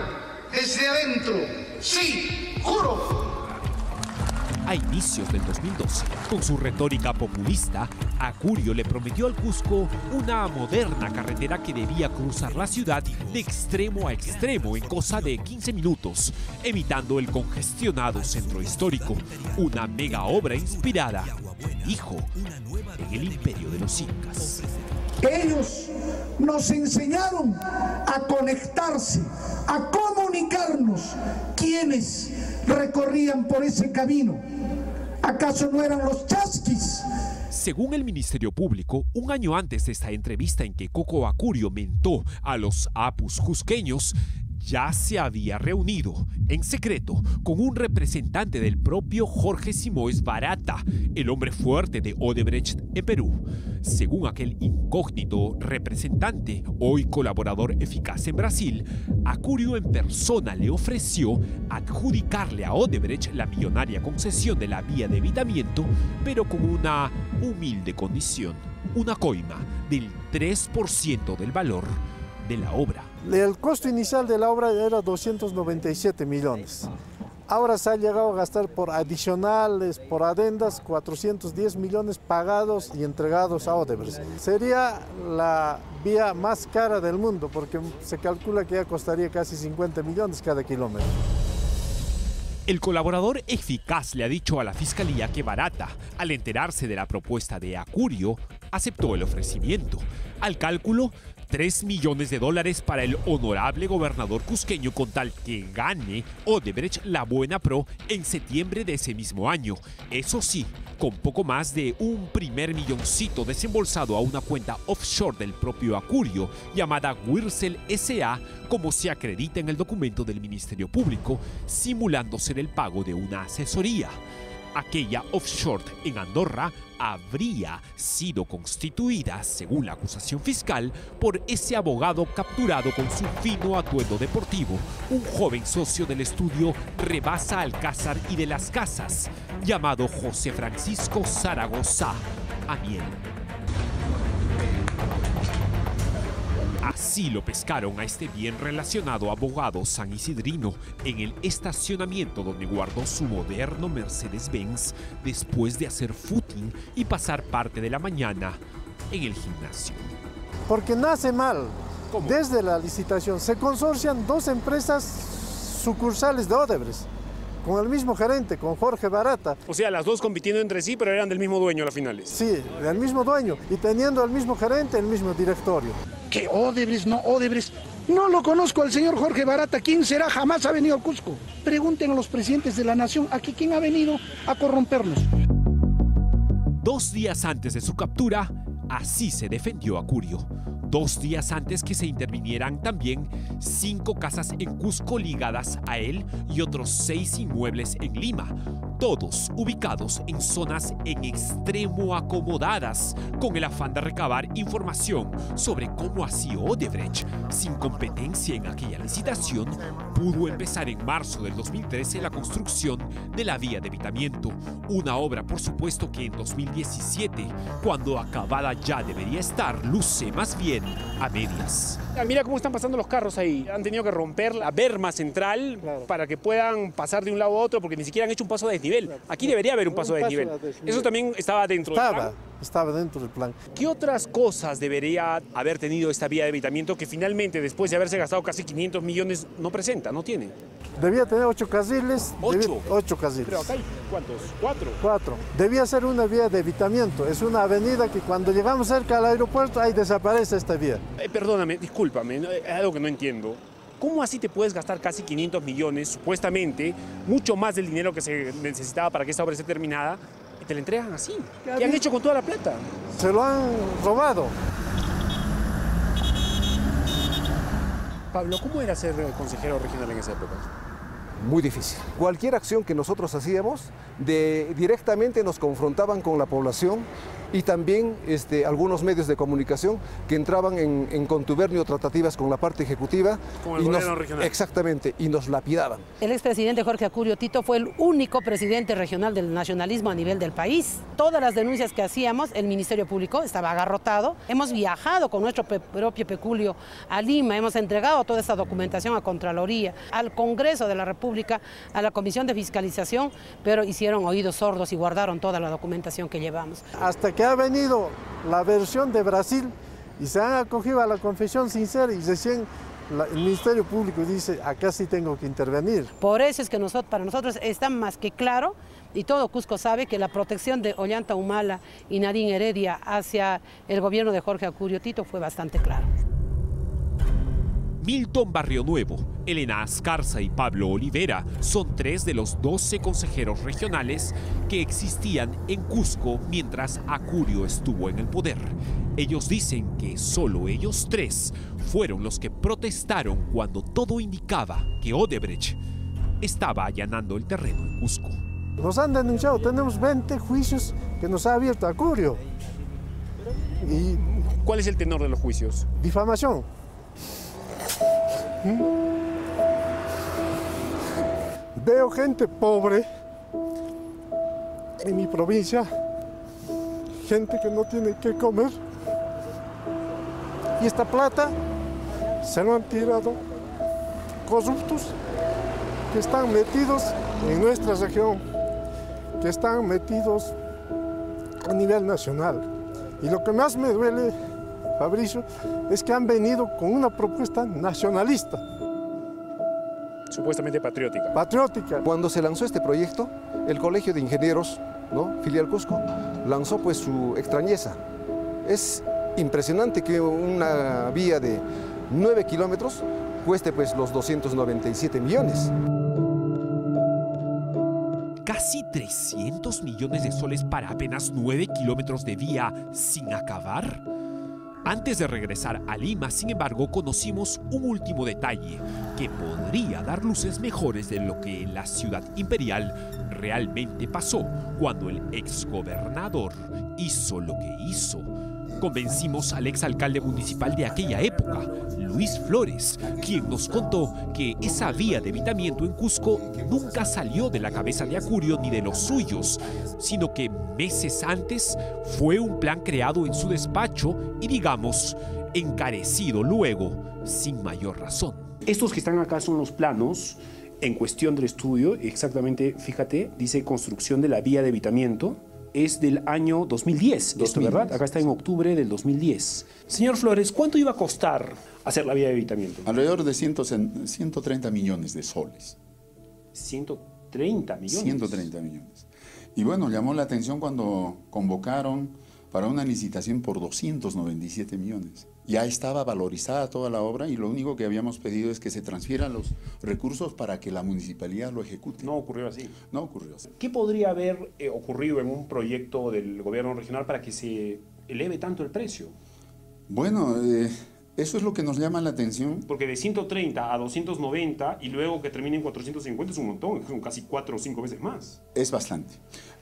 desde adentro, sí, juro.
A inicios del 2012, con su retórica populista, Acurio le prometió al Cusco una moderna carretera que debía cruzar la ciudad de extremo a extremo en cosa de 15 minutos, evitando el congestionado centro histórico. Una mega obra inspirada, dijo, en el imperio de los incas.
Ellos nos enseñaron a conectarse, a comunicarnos. ¿Quiénes recorrían por ese camino? ¿Acaso no eran los chasquis?
Según el Ministerio Público, un año antes de esta entrevista en que Coco Acurio mentó a los apus cusqueños, ya se había reunido en secreto con un representante del propio Jorge Simoes Barata, el hombre fuerte de Odebrecht en Perú. Según aquel incógnito representante, hoy colaborador eficaz en Brasil, Acurio en persona le ofreció adjudicarle a Odebrecht la millonaria concesión de la vía de evitamiento, pero con una humilde condición, una coima del 3% del valor de la obra.
El costo inicial de la obra era 297 millones. Ahora se ha llegado a gastar por adicionales, por adendas, 410 millones pagados y entregados a Odebrecht. Sería la vía más cara del mundo porque se calcula que ya costaría casi 50 millones cada kilómetro.
El colaborador eficaz le ha dicho a la Fiscalía que Barata, al enterarse de la propuesta de Acurio, aceptó el ofrecimiento. Al cálculo, $3 millones para el honorable gobernador cusqueño con tal que gane Odebrecht la buena pro en septiembre de ese mismo año. Eso sí, con poco más de un primer milloncito desembolsado a una cuenta offshore del propio Acurio, llamada Wirsel S.A., como se acredita en el documento del Ministerio Público, simulando ser el pago de una asesoría. Aquella offshore en Andorra habría sido constituida, según la acusación fiscal, por ese abogado capturado con su fino atuendo deportivo, un joven socio del estudio Rebasa Alcázar y de las Casas, llamado José Francisco Zaragoza Amiel. Así lo pescaron a este bien relacionado abogado sanisidrino en el estacionamiento donde guardó su moderno Mercedes-Benz después de hacer footing y pasar parte de la mañana en el gimnasio.
Porque nace mal. ¿Cómo? Desde la licitación se consorcian dos empresas sucursales de Odebrecht, con el mismo gerente, con Jorge Barata.
O sea, las dos compitiendo entre sí, pero eran del mismo dueño a las finales.
Sí, del mismo dueño y teniendo el mismo gerente, el mismo directorio.
¿Qué Odebrecht? No, Odebrecht. No lo conozco al señor Jorge Barata. ¿Quién será? Jamás ha venido al Cusco. Pregunten a los presidentes de la nación aquí quién ha venido a corrompernos.
2 días antes de su captura, así se defendió Acurio. 2 días antes que se intervinieran también 5 casas en Cusco ligadas a él y otros 6 inmuebles en Lima, todos ubicados en zonas en extremo acomodadas, con el afán de recabar información sobre cómo así Odebrecht, sin competencia en aquella licitación, pudo empezar en marzo del 2013 la construcción de la vía de evitamiento, una obra por supuesto que en 2017, cuando acabada ya debería estar, luce más bien a medias.
Mira cómo están pasando los carros ahí. Han tenido que romper la berma central para que puedan pasar de un lado a otro porque ni siquiera han hecho un paso de desnivel. Aquí debería haber un paso de desnivel. Eso también estaba dentro del plan.
Estaba dentro del plan.
¿Qué otras cosas debería haber tenido esta vía de evitamiento que finalmente, después de haberse gastado casi 500 millones, no presenta, no tiene?
Debía tener 8 carriles. 8 carriles.
Pero acá hay, ¿cuántos? 4.
4. Debía ser una vía de evitamiento. Es una avenida que cuando llegamos cerca al aeropuerto, ahí desaparece esta vía.
Perdóname, discúlpame, es algo que no entiendo. ¿Cómo así te puedes gastar casi 500 millones, supuestamente, mucho más del dinero que se necesitaba para que esta obra esté terminada, y te la entregan así? ¿Qué han hecho con toda la plata?
Se lo han robado.
Pablo, ¿cómo era ser consejero regional en esa época?
Muy difícil. Cualquier acción que nosotros hacíamos, directamente nos confrontaban con la población y también algunos medios de comunicación que entraban en contubernio, tratativas con la parte ejecutiva.
Con el gobierno regional.
Exactamente, y nos lapidaban.
El expresidente Jorge Acurio Tito fue el único presidente regional del nacionalismo a nivel del país. Todas las denuncias que hacíamos, el Ministerio Público estaba agarrotado. Hemos viajado con nuestro propio peculio a Lima, hemos entregado toda esta documentación a Contraloría, al Congreso de la República, a la Comisión de Fiscalización, pero hicieron oídos sordos y guardaron toda la documentación que llevamos.
Hasta que ha venido la versión de Brasil y se han acogido a la confesión sincera y recién el Ministerio Público dice, acá sí tengo que intervenir.
Por eso es que para nosotros está más que claro, y todo Cusco sabe, que la protección de Ollanta Humala y Nadine Heredia hacia el gobierno de Jorge Acurio Tito fue bastante claro.
Milton Barrionuevo, Elena Ascarza y Pablo Olivera son 3 de los 12 consejeros regionales que existían en Cusco mientras Acurio estuvo en el poder. Ellos dicen que solo ellos 3 fueron los que protestaron cuando todo indicaba que Odebrecht estaba allanando el terreno en Cusco.
Nos han denunciado, tenemos 20 juicios que nos ha abierto Acurio.
¿Cuál es el tenor de los juicios?
Difamación. Veo gente pobre en mi provincia, gente que no tiene que comer, y esta plata se lo han tirado corruptos que están metidos en nuestra región, que están metidos a nivel nacional. Y lo que más me duele, Fabricio, es que han venido con una propuesta nacionalista.
Supuestamente patriótica.
Patriótica. Cuando se lanzó este proyecto, el Colegio de Ingenieros, ¿no?, Filial Cusco, lanzó pues su extrañeza. Es impresionante que una vía de 9 kilómetros cueste pues los 297 millones.
Casi 300 millones de soles para apenas 9 kilómetros de vía sin acabar. Antes de regresar a Lima, sin embargo, conocimos un último detalle que podría dar luces mejores de lo que en la ciudad imperial realmente pasó cuando el exgobernador hizo lo que hizo. Convencimos al exalcalde municipal de aquella época, Luis Flores, quien nos contó que esa vía de evitamiento en Cusco nunca salió de la cabeza de Acurio ni de los suyos, sino que meses antes fue un plan creado en su despacho y, digamos, encarecido luego, sin mayor razón.
Estos que están acá son los planos en cuestión del estudio. Exactamente, fíjate, dice construcción de la vía de evitamiento. Es del año 2010, esto, ¿verdad? Acá está en octubre del 2010. Señor Flores, ¿cuánto iba a costar hacer la vía de evitamiento?
Alrededor de 130 millones de soles.
130 millones.
130 millones. Y bueno, llamó la atención cuando convocaron para una licitación por 297 millones. Ya estaba valorizada toda la obra y lo único que habíamos pedido es que se transfieran los recursos para que la municipalidad lo ejecute.
No ocurrió así.
No ocurrió así.
¿Qué podría haber ocurrido en un proyecto del gobierno regional para que se eleve tanto el precio?
Bueno, eso es lo que nos llama la atención.
Porque de 130 a 290 y luego que termine en 450 es un montón, son casi 4 o 5 veces más.
Es bastante.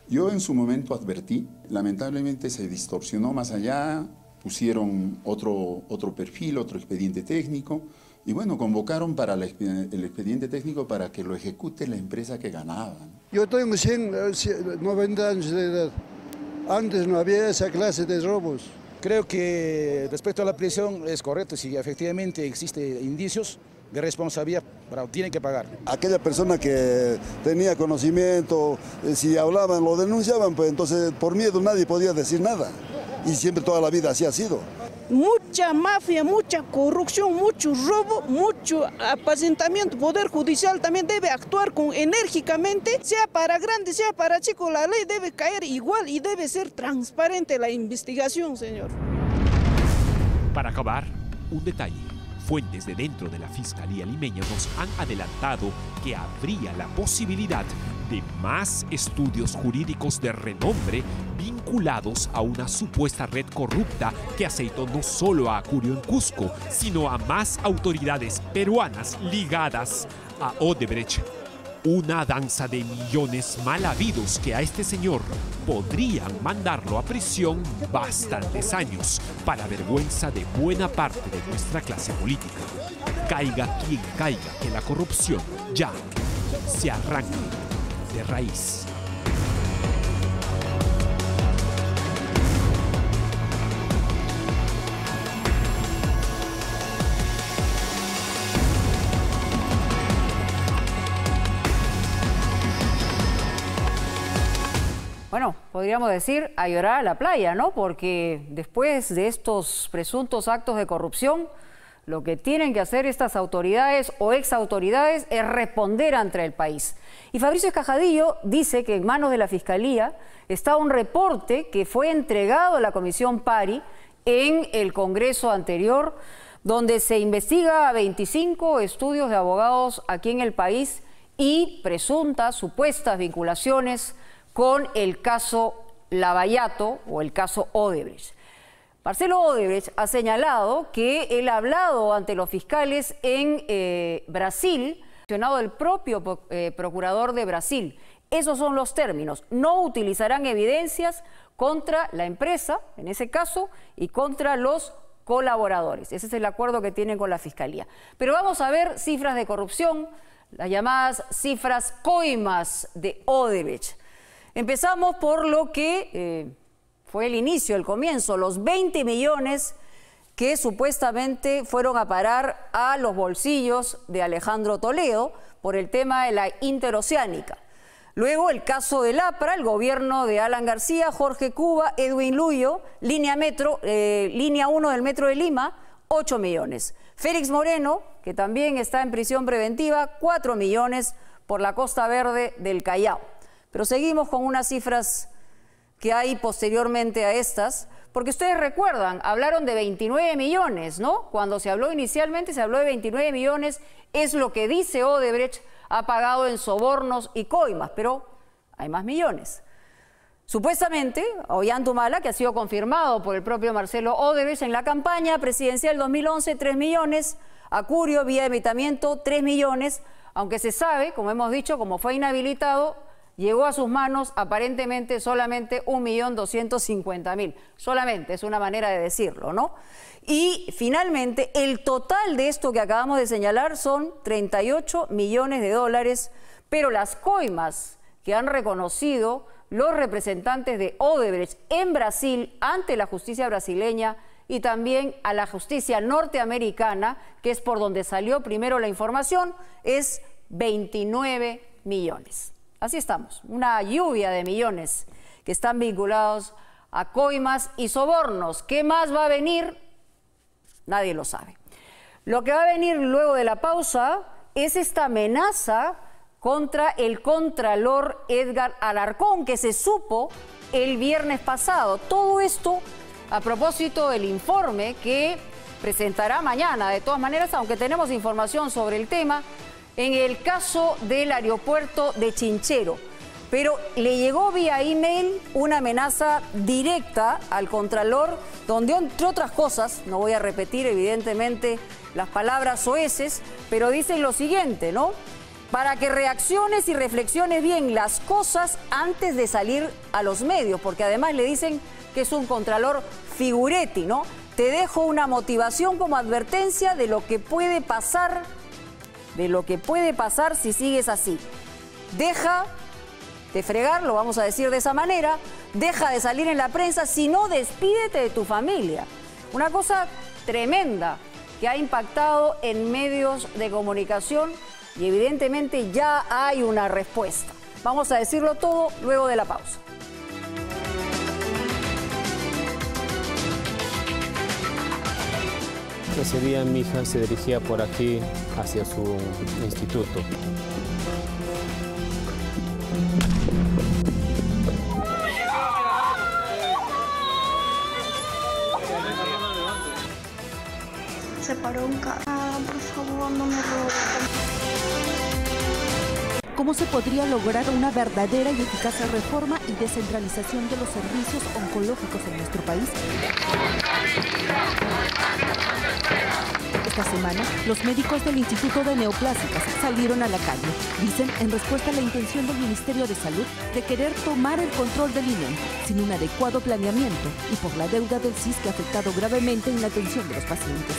Yo en su momento advertí, lamentablemente se distorsionó más allá, pusieron otro perfil, otro expediente técnico, y bueno, convocaron para el expediente técnico para que lo ejecute la empresa que ganaba.
Yo tengo 90 años de edad. Antes no había esa clase de robos.
Creo que respecto a la prisión es correcto, si efectivamente existen indicios de responsabilidad, pero tienen que pagar.
Aquella persona que tenía conocimiento, si hablaban, lo denunciaban, pues entonces por miedo nadie podía decir nada. Y siempre toda la vida así ha sido.
Mucha mafia, mucha corrupción, mucho robo, mucho apacentamiento. Poder Judicial también debe actuar enérgicamente, sea para grandes, sea para chicos. La ley debe caer igual y debe ser transparente la investigación, señor.
Para acabar, un detalle. Fuentes de dentro de la Fiscalía limeña nos han adelantado que habría la posibilidad de más estudios jurídicos de renombre vinculados a una supuesta red corrupta que aceitó no solo a Acurio en Cusco, sino a más autoridades peruanas ligadas a Odebrecht. Una danza de millones mal habidos que a este señor podrían mandarlo a prisión bastantes años, para vergüenza de buena parte de nuestra clase política. Caiga quien caiga, que la corrupción ya se arranque de raíz.
Bueno, podríamos decir a llorar a la playa, ¿no? Porque después de estos presuntos actos de corrupción, lo que tienen que hacer estas autoridades o exautoridades es responder ante el país. Y Fabricio Escajadillo dice que en manos de la Fiscalía está un reporte que fue entregado a la Comisión PARI en el Congreso anterior, donde se investiga a 25 estudios de abogados aquí en el país y presuntas, supuestas vinculaciones con el caso Lavallato o el caso Odebrecht. Marcelo Odebrecht ha señalado que él ha hablado ante los fiscales en Brasil, mencionado el propio procurador de Brasil. Esos son los términos. No utilizarán evidencias contra la empresa, en ese caso, y contra los colaboradores. Ese es el acuerdo que tienen con la Fiscalía. Pero vamos a ver cifras de corrupción, las llamadas cifras coimas de Odebrecht. Empezamos por lo que fue el inicio, el comienzo, los 20 millones que supuestamente fueron a parar a los bolsillos de Alejandro Toledo por el tema de la interoceánica. Luego el caso del APRA, el gobierno de Alan García, Jorge Cuba, Edwin Luyo, línea 1 del Metro de Lima, 8 millones. Félix Moreno, que también está en prisión preventiva, 4 millones por la Costa Verde del Callao. Pero seguimos con unas cifras que hay posteriormente a estas, Porque ustedes recuerdan, hablaron de 29 millones, ¿no? Cuando se habló inicialmente, se habló de 29 millones, es lo que dice Odebrecht ha pagado en sobornos y coimas, pero hay más millones. Supuestamente, Ollantumala, que ha sido confirmado por el propio Marcelo Odebrecht en la campaña presidencial 2011, 3 millones, Acurio, vía evitamiento, 3 millones, aunque se sabe, como hemos dicho, como fue inhabilitado, llegó a sus manos aparentemente solamente 1.250.000. Solamente, es una manera de decirlo, ¿no? Y finalmente, el total de esto que acabamos de señalar son 38 millones de dólares, pero las coimas que han reconocido los representantes de Odebrecht en Brasil ante la justicia brasileña y también a la justicia norteamericana, que es por donde salió primero la información, es 29 millones. Así estamos, una lluvia de millones que están vinculados a coimas y sobornos. ¿Qué más va a venir? Nadie lo sabe. Lo que va a venir luego de la pausa es esta amenaza contra el contralor Edgar Alarcón, que se supo el viernes pasado. Todo esto a propósito del informe que presentará mañana, de todas maneras, aunque tenemos información sobre el tema, en el caso del aeropuerto de Chinchero. Pero le llegó vía email una amenaza directa al contralor, donde entre otras cosas, no voy a repetir evidentemente las palabras soeces, pero dicen lo siguiente, ¿no? Para que reacciones y reflexiones bien las cosas antes de salir a los medios, porque además le dicen que es un contralor figuretti, ¿no? Te dejo una motivación como advertencia de lo que puede pasar, si sigues así. Deja de fregar, lo vamos a decir de esa manera, deja de salir en la prensa, si no, despídete de tu familia. Una cosa tremenda que ha impactado en medios de comunicación y evidentemente ya hay una respuesta. Vamos a decirlo todo luego de la pausa.
Ese día mi hija se dirigía por aquí hacia su instituto.
Se paró un carro. Por favor, no me roben.
¿Cómo se podría lograr una verdadera y eficaz reforma y descentralización de los servicios oncológicos en nuestro país? Esta semana, los médicos del Instituto de Neoplásicas salieron a la calle. Dicen, en respuesta a la intención del Ministerio de Salud de querer tomar el control del INEM sin un adecuado planeamiento y por la deuda del CIS que ha afectado gravemente en la atención de los pacientes.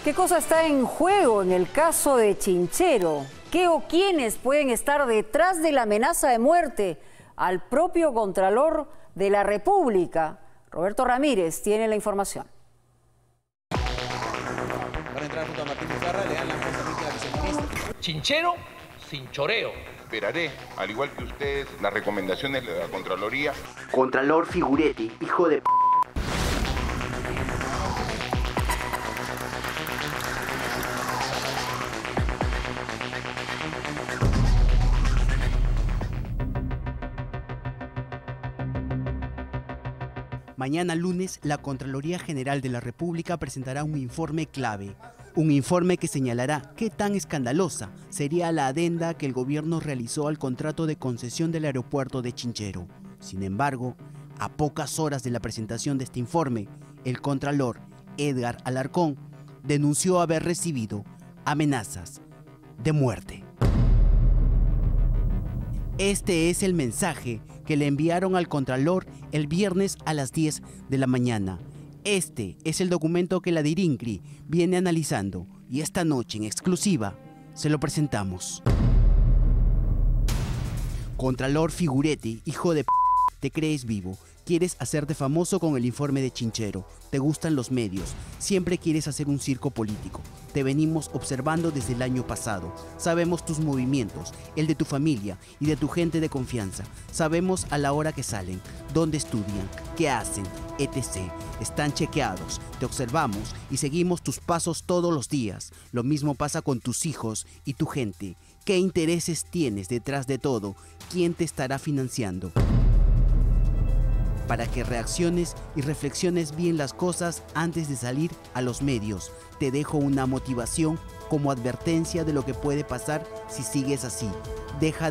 ¿Qué cosa está en juego en el caso de Chinchero? ¿Qué o quiénes pueden estar detrás de la amenaza de muerte al propio Contralor de la República? Roberto Ramírez tiene la información.
Para entrar junto a Martín Vizcarra, le dan la voz a la viceministra.
Chinchero sin choreo.
Esperaré, al igual que ustedes, las recomendaciones de la Contraloría.
Contralor Figuretti, hijo de...
Mañana lunes, la Contraloría General de la República presentará un informe clave. Un informe que señalará qué tan escandalosa sería la adenda que el gobierno realizó al contrato de concesión del aeropuerto de Chinchero. Sin embargo, a pocas horas de la presentación de este informe, el Contralor Edgar Alarcón denunció haber recibido amenazas de muerte. Este es el mensaje que le enviaron al Contralor el viernes a las 10 de la mañana. Este es el documento que la DIRINCRI viene analizando y esta noche en exclusiva se lo presentamos. Contralor Figuretti, hijo de p***, te crees vivo, quieres hacerte famoso con el informe de Chinchero, te gustan los medios, siempre quieres hacer un circo político. Te venimos observando desde el año pasado. Sabemos tus movimientos, el de tu familia y de tu gente de confianza. Sabemos a la hora que salen, dónde estudian, qué hacen, etc. Están chequeados, te observamos y seguimos tus pasos todos los días. Lo mismo pasa con tus hijos y tu gente. ¿Qué intereses tienes detrás de todo? ¿Quién te estará financiando? Para que reacciones y reflexiones bien las cosas antes de salir a los medios. Te dejo una motivación como advertencia de lo que puede pasar si sigues así. Deja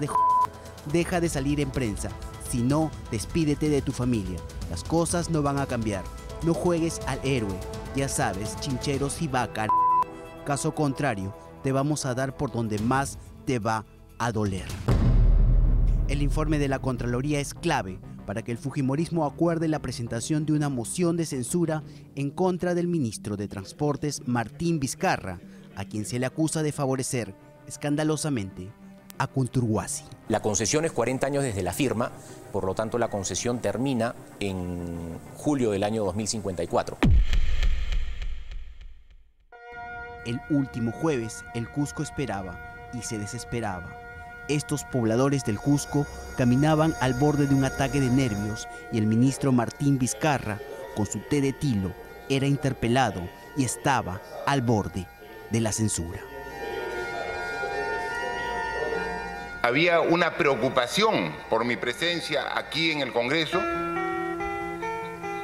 de salir en prensa. Si no, despídete de tu familia. Las cosas no van a cambiar. No juegues al héroe. Ya sabes, chincheros y vaca. Caso contrario, te vamos a dar por donde más te va a doler. El informe de la Contraloría es clave para que el fujimorismo acuerde la presentación de una moción de censura en contra del ministro de Transportes Martín Vizcarra, a quien se le acusa de favorecer escandalosamente a Kunturwasi.
La concesión es 40 años desde la firma, por lo tanto la concesión termina en julio del año 2054.
El último jueves, el Cusco esperaba y se desesperaba. Estos pobladores del Cusco caminaban al borde de un ataque de nervios y el ministro Martín Vizcarra, con su té de tilo, era interpelado y estaba al borde de la censura.
Había una preocupación por mi presencia aquí en el Congreso,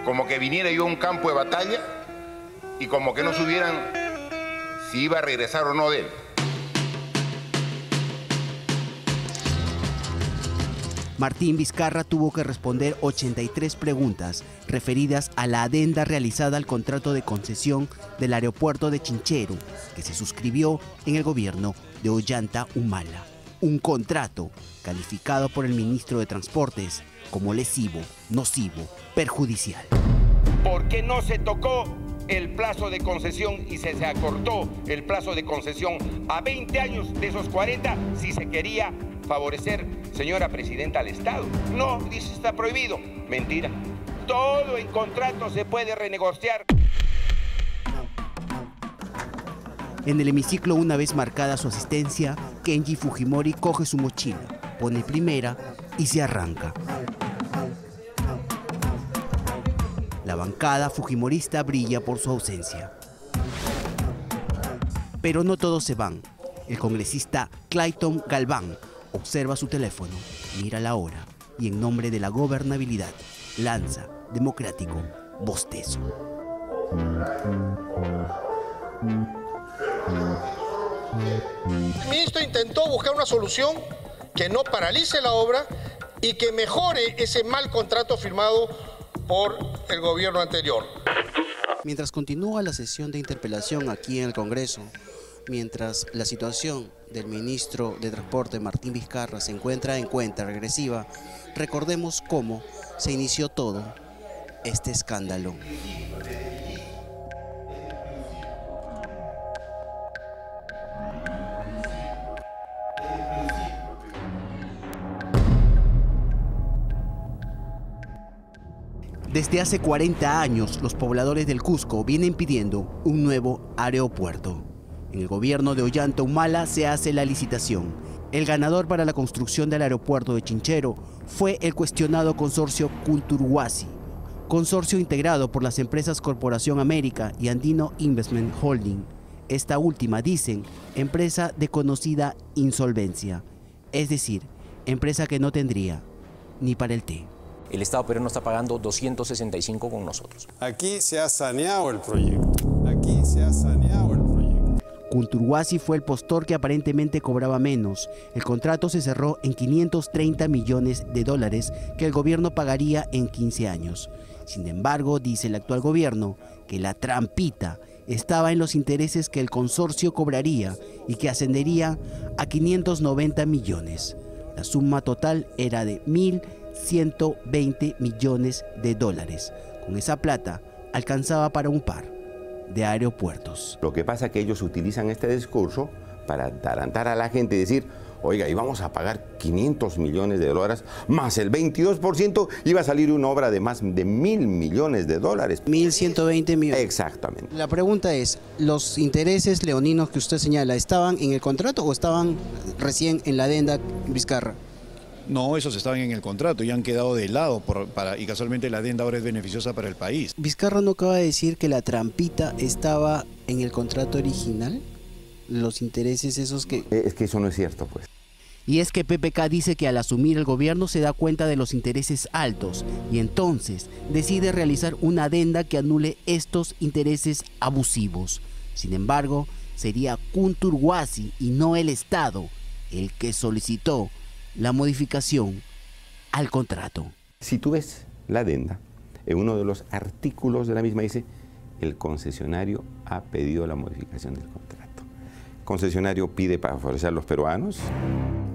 como que viniera yo a un campo de batalla y como que no supieran si iba a regresar o no de él.
Martín Vizcarra tuvo que responder 83 preguntas referidas a la adenda realizada al contrato de concesión del aeropuerto de Chinchero, que se suscribió en el gobierno de Ollanta Humala. Un contrato calificado por el ministro de Transportes como lesivo, nocivo, perjudicial.
¿Por qué no se tocó el plazo de concesión y se acortó el plazo de concesión a 20 años de esos 40 si se quería favorecer, señora presidenta, al Estado? No, dice, está prohibido. Mentira. Todo en contrato se puede renegociar.
En el hemiciclo, una vez marcada su asistencia, Kenji Fujimori coge su mochila, pone primera y se arranca. La bancada fujimorista brilla por su ausencia. Pero no todos se van. El congresista Clayton Galván observa su teléfono, mira la hora y en nombre de la gobernabilidad lanza democrático bostezo.
El ministro intentó buscar una solución que no paralice la obra y que mejore ese mal contrato firmado por el gobierno anterior.
Mientras continúa la sesión de interpelación aquí en el Congreso, mientras la situación del ministro de Transporte Martín Vizcarra se encuentra en cuenta regresiva, recordemos cómo se inició todo este escándalo. Desde hace 40 años, los pobladores del Cusco vienen pidiendo un nuevo aeropuerto. En el gobierno de Ollanta Humala se hace la licitación. El ganador para la construcción del aeropuerto de Chinchero fue el cuestionado consorcio Kunturwasi, consorcio integrado por las empresas Corporación América y Andino Investment Holding. Esta última, dicen, empresa de conocida insolvencia, es decir, empresa que no tendría ni para el té.
El Estado peruano está pagando 265 con nosotros.
Aquí se ha saneado el proyecto. Aquí se ha saneado el proyecto.
Kunturwasi fue el postor que aparentemente cobraba menos. El contrato se cerró en $530 millones que el gobierno pagaría en 15 años. Sin embargo, dice el actual gobierno que la trampita estaba en los intereses que el consorcio cobraría y que ascendería a 590 millones. La suma total era de 1.120 millones de dólares. Con esa plata alcanzaba para un par de aeropuertos.
Lo que pasa es que ellos utilizan este discurso
para atarantar a la gente y decir, oiga, íbamos a pagar 500 millones de dólares, más el 22%, iba a salir una obra de más de $1.000 millones.
1.120 millones.
Exactamente.
La pregunta es, ¿los intereses leoninos que usted señala estaban en el contrato o estaban recién en la adenda Vizcarra?
No, esos estaban en el contrato y han quedado de lado y casualmente la adenda ahora es beneficiosa para el país.
¿Vizcarra no acaba de decir que la trampita estaba en el contrato original? Los intereses esos que...
Es que eso no es cierto, pues.
Y es que PPK dice que al asumir el gobierno se da cuenta de los intereses altos y entonces decide realizar una adenda que anule estos intereses abusivos. Sin embargo, sería Kunturwasi y no el Estado el que solicitó la modificación al contrato.
Si tú ves la adenda, en uno de los artículos de la misma dice, el concesionario ha pedido la modificación del contrato. El concesionario pide para favorecer a los peruanos.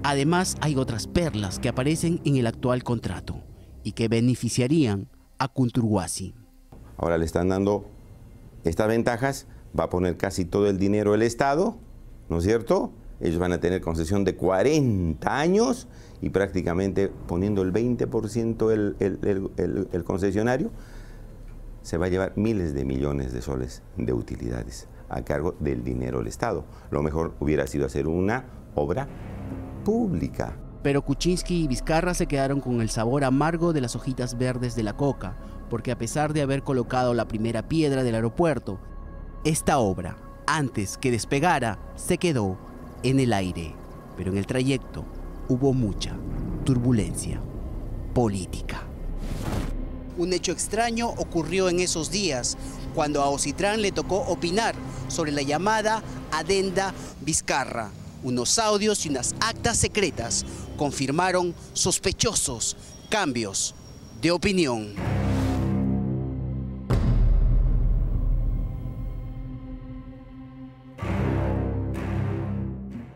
Además, hay otras perlas que aparecen en el actual contrato y que beneficiarían a Kunturwasi.
Ahora le están dando estas ventajas, va a poner casi todo el dinero el Estado, ¿no es cierto? Ellos van a tener concesión de 40 años y prácticamente poniendo el 20% el concesionario, se va a llevar miles de millones de soles de utilidades a cargo del dinero del Estado. Lo mejor hubiera sido hacer una obra pública.
Pero Kuczynski y Vizcarra se quedaron con el sabor amargo de las hojitas verdes de la coca, porque a pesar de haber colocado la primera piedra del aeropuerto, esta obra, antes que despegara, se quedó en el aire. Pero en el trayecto hubo mucha turbulencia política. Un hecho extraño ocurrió en esos días, cuando a Ocitrán le tocó opinar sobre la llamada adenda Vizcarra. Unos audios y unas actas secretas confirmaron sospechosos cambios de opinión.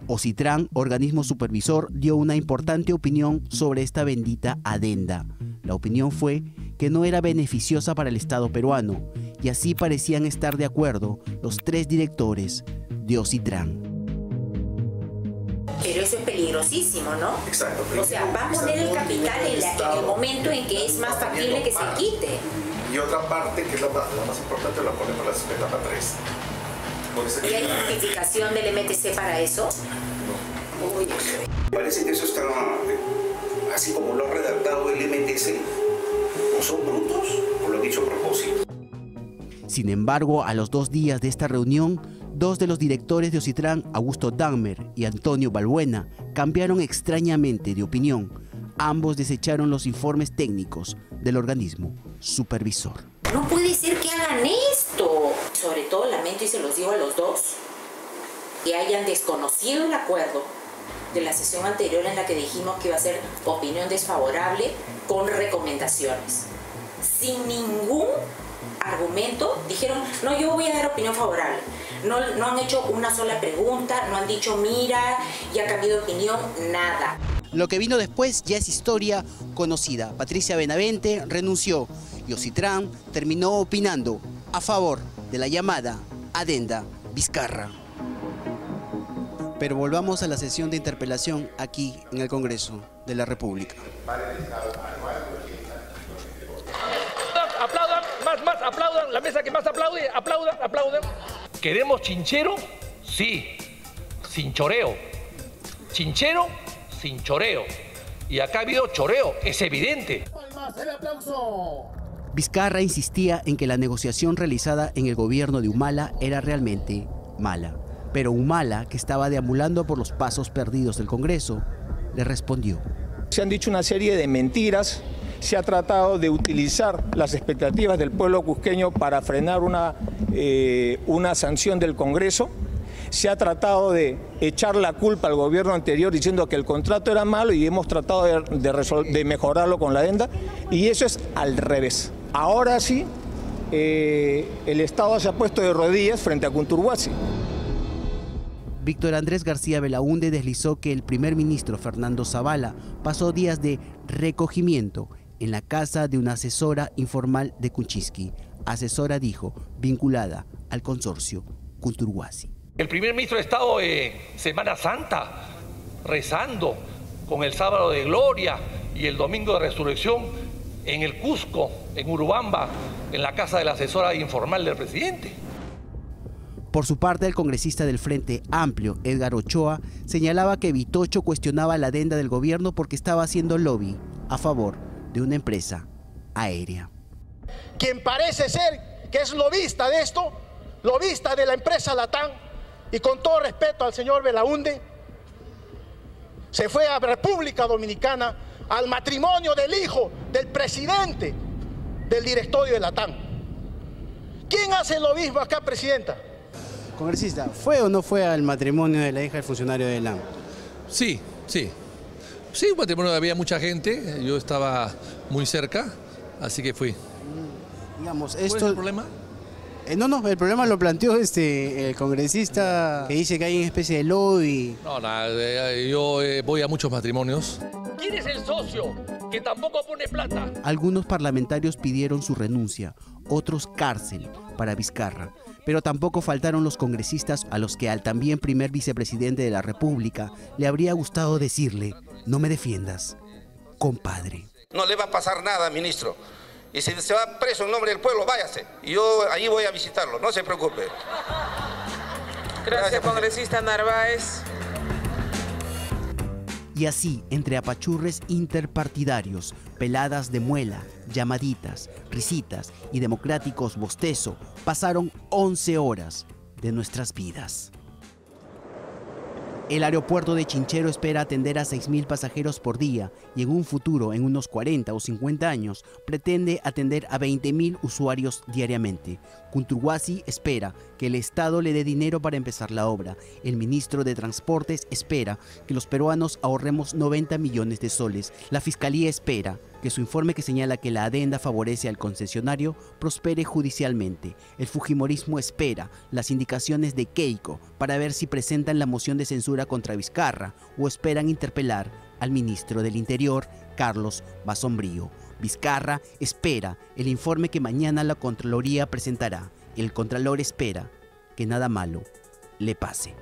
Ocitrán, organismo supervisor, dio una importante opinión sobre esta bendita adenda. La opinión fue que no era beneficiosa para el Estado peruano, y así parecían estar de acuerdo los tres directores de Ocitrán.
Pero eso es peligrosísimo, ¿no?
Exacto.
O sea, va a poner el capital en el momento en que es más factible que se quite.
Y otra parte, que es la más importante, la ponemos en la etapa 3.
¿Y hay justificación del MTC para eso?
No. Uy. Parece que eso está, así como lo ha redactado el MTC, o son brutos o lo han dicho a propósito.
Sin embargo, a los 2 días de esta reunión, 2 de los directores de Ocitrán, Augusto Dahmer y Antonio Balbuena, cambiaron extrañamente de opinión. Ambos desecharon los informes técnicos del organismo supervisor.
No puede ser que hagan esto. Sobre todo lamento, y se los digo a los dos, que hayan desconocido el acuerdo de la sesión anterior en la que dijimos que iba a ser opinión desfavorable con recomendaciones. Sin ningún argumento, dijeron, no, yo voy a dar opinión favorable. No han hecho una sola pregunta, no han dicho, mira, ya cambié de opinión, nada.
Lo que vino después ya es historia conocida. Patricia Benavente renunció y Ocitrán terminó opinando a favor de la llamada adenda Vizcarra. Pero volvamos a la sesión de interpelación aquí en el Congreso de la República.
Aplaudan, más, aplaudan, la mesa que más aplaude, aplaudan. ¿Queremos chinchero? Sí, sin choreo. Chinchero, sin choreo. Y acá ha habido choreo, es evidente.
Vizcarra insistía en que la negociación realizada en el gobierno de Humala era realmente mala. Pero Humala, que estaba deambulando por los pasos perdidos del Congreso, le respondió.
Se han dicho una serie de mentiras, se ha tratado de utilizar las expectativas del pueblo cusqueño para frenar una sanción del Congreso. Se ha tratado de echar la culpa al gobierno anterior diciendo que el contrato era malo y hemos tratado de mejorarlo con la adenda, y eso es al revés. Ahora sí, el Estado se ha puesto de rodillas frente a Kunturwasi.
Víctor Andrés García Belaúnde deslizó que el primer ministro Fernando Zavala pasó días de recogimiento en la casa de una asesora informal de Kuczynski. Asesora, dijo, vinculada al consorcio Kunturwasi.
El primer ministro ha estado en Semana Santa rezando con el sábado de gloria y el domingo de resurrección en el Cusco, en Urubamba, en la casa de la asesora informal del presidente.
Por su parte, el congresista del Frente Amplio, Edgar Ochoa, señalaba que Vitocho cuestionaba la adenda del gobierno porque estaba haciendo lobby a favor de una empresa aérea.
Quien parece ser que es lobista de esto, lobista de la empresa Latam, y con todo respeto al señor Belaunde, se fue a República Dominicana al matrimonio del hijo del presidente del directorio de Latam. ¿Quién hace el lobismo acá, presidenta?
Congresista, ¿fue o no fue al matrimonio de la hija del funcionario de LAM?
Sí, sí. Sí, un matrimonio había mucha gente, yo estaba muy cerca, así que fui.
Digamos,
¿Cuál es el problema?
No, el problema lo planteó el congresista que dice que hay una especie de lobby.
No, nada, yo voy a muchos matrimonios.
¿Quién es el socio que tampoco pone plata?
Algunos parlamentarios pidieron su renuncia, otros cárcel para Vizcarra. Pero tampoco faltaron los congresistas a los que al también primer vicepresidente de la República le habría gustado decirle: no me defiendas, compadre.
No le va a pasar nada, ministro. Y si se va preso en nombre del pueblo, váyase. Y yo ahí voy a visitarlo, no se preocupe.
Gracias, congresista Narváez.
Y así, entre apachurres interpartidarios, peladas de muela, llamaditas, risitas y democráticos bostezo, pasaron 11 horas de nuestras vidas. El aeropuerto de Chinchero espera atender a 6.000 pasajeros por día y en un futuro, en unos 40 o 50 años, pretende atender a 20.000 usuarios diariamente. Kunturwasi espera que el Estado le dé dinero para empezar la obra. El ministro de Transportes espera que los peruanos ahorremos 90 millones de soles. La Fiscalía espera que su informe que señala que la adenda favorece al concesionario prospere judicialmente. El fujimorismo espera las indicaciones de Keiko para ver si presentan la moción de censura contra Vizcarra o esperan interpelar al ministro del Interior, Carlos Basombrío. Vizcarra espera el informe que mañana la Contraloría presentará. El Contralor espera que nada malo le pase.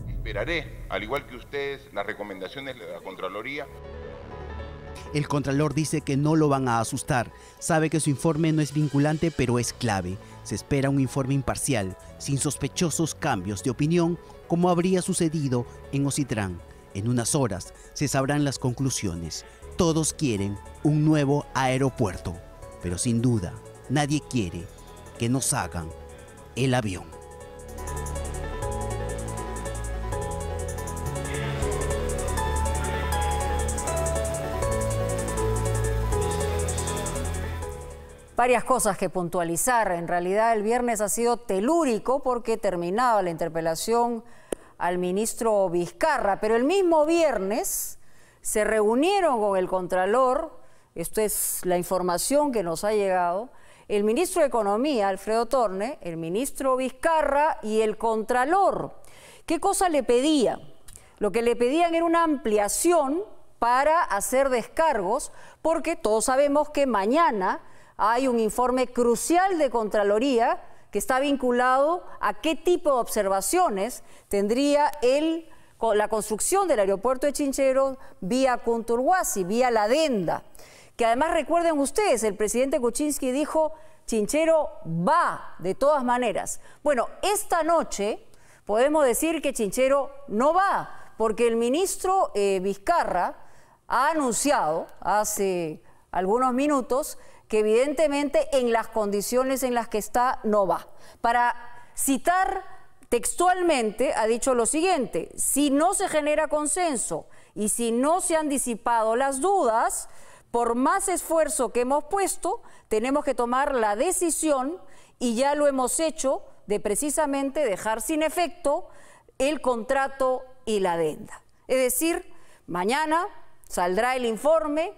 Esperaré, al igual que ustedes, las recomendaciones de la Contraloría.
El Contralor dice que no lo van a asustar. Sabe que su informe no es vinculante, pero es clave. Se espera un informe imparcial, sin sospechosos cambios de opinión, como habría sucedido en Ocitrán. En unas horas se sabrán las conclusiones. Todos quieren un nuevo aeropuerto, pero sin duda nadie quiere que nos hagan el avión.
Varias cosas que puntualizar. En realidad el viernes ha sido telúrico porque terminaba la interpelación al ministro Vizcarra, pero el mismo viernes se reunieron con el Contralor, esto es la información que nos ha llegado, el ministro de Economía, Alfredo Torne, el ministro Vizcarra y el Contralor. ¿Qué cosa le pedían? Lo que le pedían era una ampliación para hacer descargos, porque todos sabemos que mañana hay un informe crucial de Contraloría que está vinculado a qué tipo de observaciones tendría la construcción del aeropuerto de Chinchero vía Kunturwasi, vía la adenda. Que además recuerden ustedes, el presidente Kuczynski dijo: Chinchero va de todas maneras. Bueno, esta noche podemos decir que Chinchero no va, porque el ministro Vizcarra ha anunciado hace algunos minutos que evidentemente en las condiciones en las que está no va. Para citar textualmente, ha dicho lo siguiente: si no se genera consenso y si no se han disipado las dudas, por más esfuerzo que hemos puesto, tenemos que tomar la decisión, y ya lo hemos hecho, de precisamente dejar sin efecto el contrato y la adenda. Es decir, mañana saldrá el informe,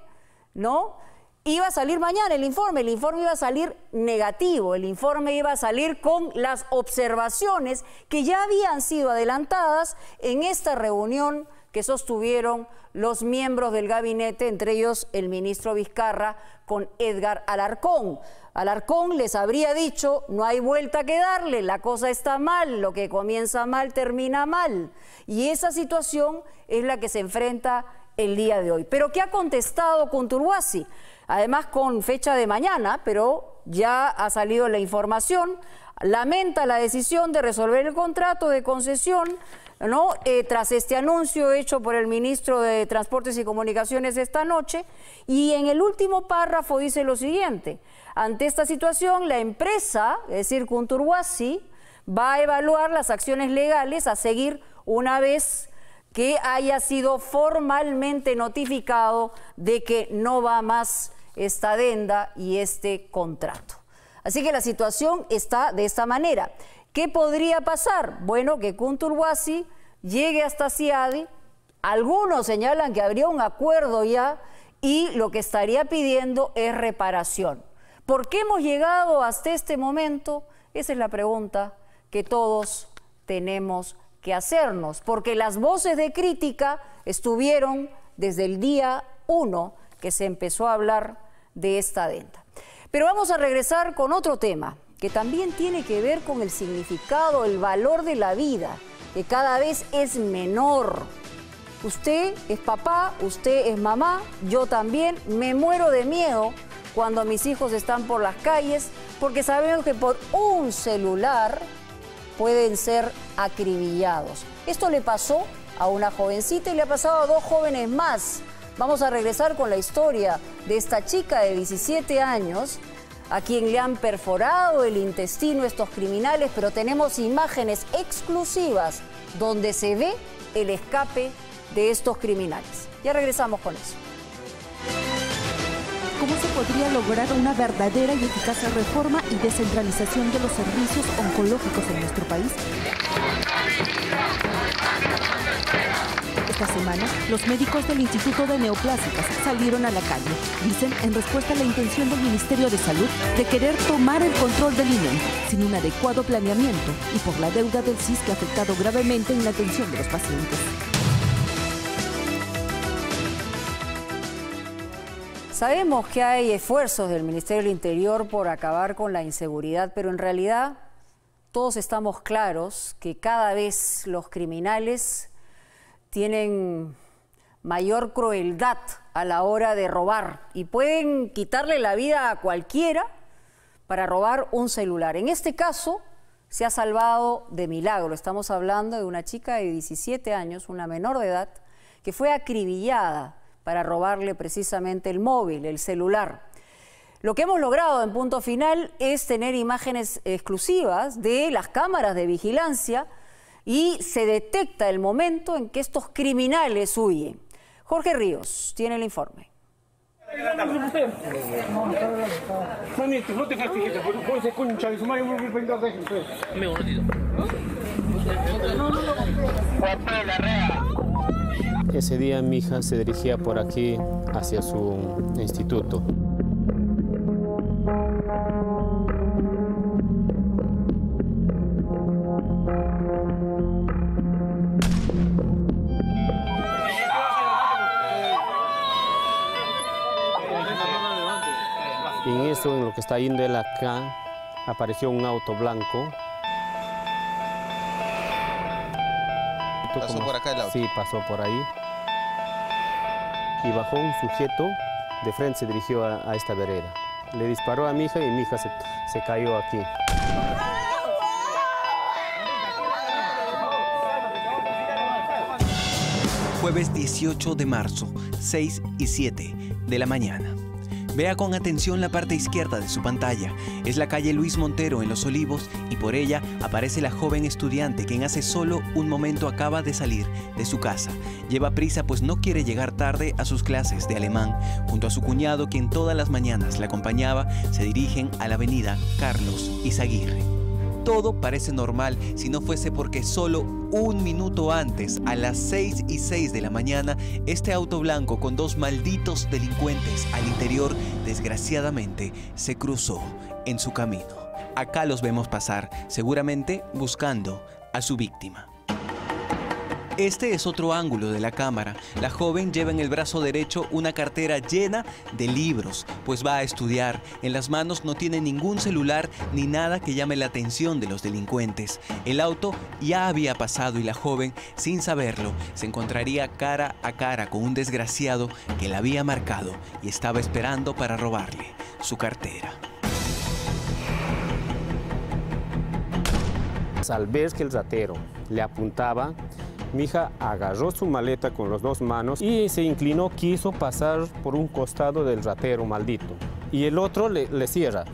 ¿no? Iba a salir mañana el informe iba a salir negativo, el informe iba a salir con las observaciones que ya habían sido adelantadas en esta reunión que sostuvieron los miembros del gabinete, entre ellos el ministro Vizcarra con Edgar Alarcón. Alarcón les habría dicho, no hay vuelta que darle, la cosa está mal, lo que comienza mal termina mal. Y esa situación es la que se enfrenta el día de hoy. ¿Pero qué ha contestado Conturhuasi? Además con fecha de mañana, pero ya ha salido la información, lamenta la decisión de resolver el contrato de concesión, ¿no? Tras este anuncio hecho por el ministro de Transportes y Comunicaciones esta noche, y en el último párrafo dice lo siguiente: ante esta situación, la empresa, es decir, Conturhuasi, va a evaluar las acciones legales a seguir una vez que haya sido formalmente notificado de que no va más esta adenda y este contrato. Así que la situación está de esta manera. ¿Qué podría pasar? Bueno, que Conturhuasi llegue hasta CIADI, algunos señalan que habría un acuerdo ya y lo que estaría pidiendo es reparación. ¿Por qué hemos llegado hasta este momento? Esa es la pregunta que todos tenemos que hacernos, porque las voces de crítica estuvieron desde el día 1 que se empezó a hablar de esta adenda. Pero vamos a regresar con otro tema que también tiene que ver con el significado, el valor de la vida, que cada vez es menor. Usted es papá, usted es mamá, yo también me muero de miedo cuando mis hijos están por las calles, porque sabemos que por un celular pueden ser acribillados. Esto le pasó a una jovencita y le ha pasado a 2 jóvenes más. Vamos a regresar con la historia de esta chica de 17 años, a quien le han perforado el intestino estos criminales, pero tenemos imágenes exclusivas donde se ve el escape de estos criminales. Ya regresamos con eso.
¿Cómo se podría lograr una verdadera y eficaz reforma y descentralización de los servicios oncológicos en nuestro país? Esta semana, los médicos del Instituto de Neoplásicas salieron a la calle. Dicen, en respuesta a la intención del Ministerio de Salud de querer tomar el control del INEM sin un adecuado planeamiento y por la deuda del CIS que ha afectado gravemente en la atención de los pacientes.
Sabemos que hay esfuerzos del Ministerio del Interior por acabar con la inseguridad, pero en realidad todos estamos claros que cada vez los criminales tienen mayor crueldad a la hora de robar y pueden quitarle la vida a cualquiera para robar un celular. En este caso se ha salvado de milagro. Estamos hablando de una chica de 17 años, una menor de edad, que fue acribillada para robarle precisamente el móvil, el celular. Lo que hemos logrado en Punto Final es tener imágenes exclusivas de las cámaras de vigilancia y se detecta el momento en que estos criminales huyen. Jorge Ríos tiene el informe.
Ese día mi hija se dirigía por aquí hacia su instituto. Y en eso, en lo que está yendo él acá, apareció un auto blanco.
¿Pasó por acá el auto?
Sí, pasó por ahí. Y bajó un sujeto, de frente se dirigió a esta vereda. Le disparó a mi hija y mi hija se cayó aquí.
Jueves 18 de marzo, 6 y 7 de la mañana. Vea con atención la parte izquierda de su pantalla. Es la calle Luis Montero en Los Olivos y por ella aparece la joven estudiante quien hace solo un momento acaba de salir de su casa. Lleva prisa pues no quiere llegar tarde a sus clases de alemán. Junto a su cuñado, quien todas las mañanas la acompañaba, se dirigen a la avenida Carlos Izaguirre. Todo parece normal si no fuese porque solo un minuto antes, a las 6 y 6 de la mañana, este auto blanco con 2 malditos delincuentes al interior, desgraciadamente, se cruzó en su camino. Acá los vemos pasar, seguramente buscando a su víctima. Este es otro ángulo de la cámara. La joven lleva en el brazo derecho una cartera llena de libros, pues va a estudiar. En las manos no tiene ningún celular ni nada que llame la atención de los delincuentes. El auto ya había pasado y la joven, sin saberlo, se encontraría cara a cara con un desgraciado que la había marcado y estaba esperando para robarle su cartera.
Al ver que el ratero le apuntaba, mi hija agarró su maleta con las dos manos y se inclinó, quiso pasar por un costado del ratero maldito. Y el otro le cierra.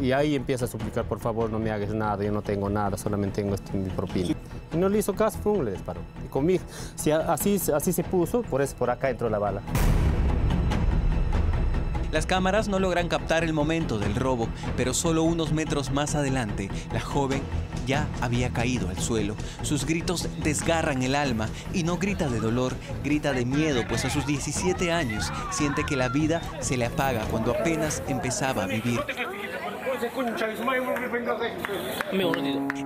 Y ahí empieza a suplicar, por favor, no me hagas nada, yo no tengo nada, solamente tengo esto en mi propina. Y no le hizo caso, le disparó. Y con mi hija, si así se puso, por acá entró la bala.
Las cámaras no logran captar el momento del robo, pero solo unos metros más adelante, la joven ya había caído al suelo. Sus gritos desgarran el alma y no grita de dolor, grita de miedo, pues a sus 17 años siente que la vida se le apaga cuando apenas empezaba a vivir.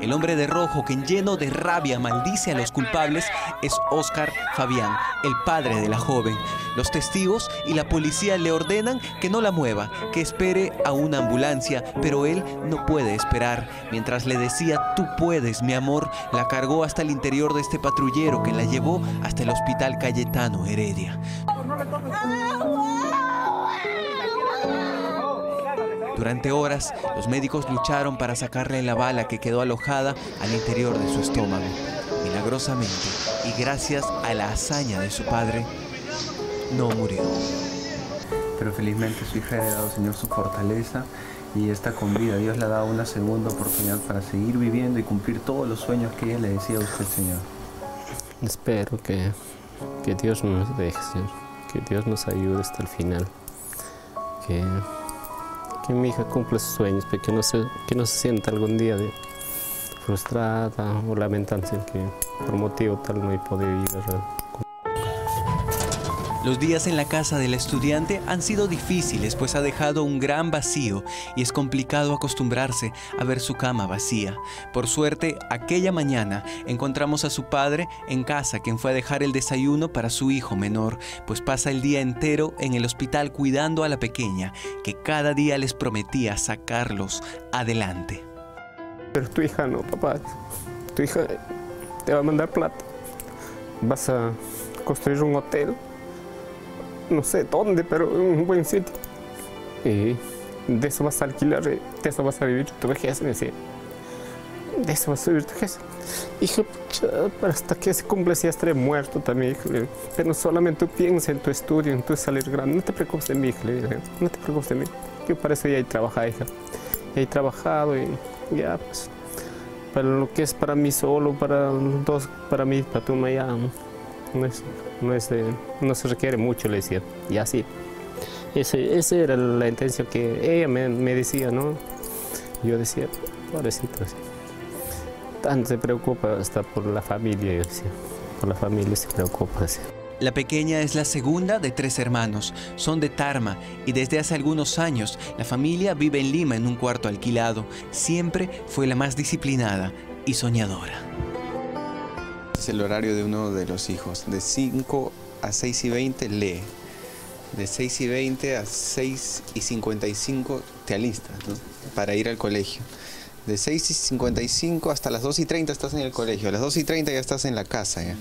El hombre de rojo, que lleno de rabia maldice a los culpables, es Óscar Fabián, el padre de la joven. Los testigos y la policía le ordenan que no la mueva, que espere a una ambulancia, pero él no puede esperar. Mientras le decía, tú puedes, mi amor, la cargó hasta el interior de este patrullero que la llevó hasta el hospital Cayetano Heredia. Durante horas, los médicos lucharon para sacarle la bala que quedó alojada al interior de su estómago. Milagrosamente, y gracias a la hazaña de su padre, no murió.
Pero felizmente su hija ha heredado, Señor, su fortaleza y está con vida. Dios le ha dado una segunda oportunidad para seguir viviendo y cumplir todos los sueños que ella le decía a usted, Señor.
Espero que Dios nos deje, Señor, que Dios nos ayude hasta el final, que mi hija cumpla sus sueños, pero que no se sienta algún día frustrada o lamentándose que por motivo tal no hay podido llegar.
Los días en la casa del estudiante han sido difíciles, pues ha dejado un gran vacío y es complicado acostumbrarse a ver su cama vacía. Por suerte, aquella mañana encontramos a su padre en casa, quien fue a dejar el desayuno para su hijo menor, pues pasa el día entero en el hospital cuidando a la pequeña, que cada día les prometía sacarlos adelante.
Pero tu hija no, papá. Tu hija te va a mandar plata. Vas a construir un hotel. No sé dónde, pero en un buen sitio. Y de eso vas a alquilar, de eso vas a vivir tu vejez, me decía. De eso vas a vivir tu vejez. Hijo, hasta que se cumpla ya estaré muerto también, hijo. Pero solamente tú piensa en tu estudio, en tu salir grande. No te preocupes de mí, hijo. No te preocupes de mí. Yo para eso ya he trabajado, hija. Ya he trabajado y ya, pues, para lo que es para mí solo, para dos, para mí, para tu ya. No se requiere mucho, le decía. Y así. Esa era la intención que ella me decía, ¿no? Yo decía, pobrecito, así. Tanto se preocupa hasta por la familia, yo decía. Por la familia se preocupa, así.
La pequeña es la segunda de 3 hermanos. Son de Tarma y desde hace algunos años la familia vive en Lima en un cuarto alquilado. Siempre fue la más disciplinada y soñadora.
Es el horario de uno de los hijos. De 5 a 6:20 lee. De 6:20 a 6:55 te alistas, ¿no? Para ir al colegio. De 6:55 hasta las 2:30 estás en el colegio. A las 2:30 ya estás en la casa. Ya.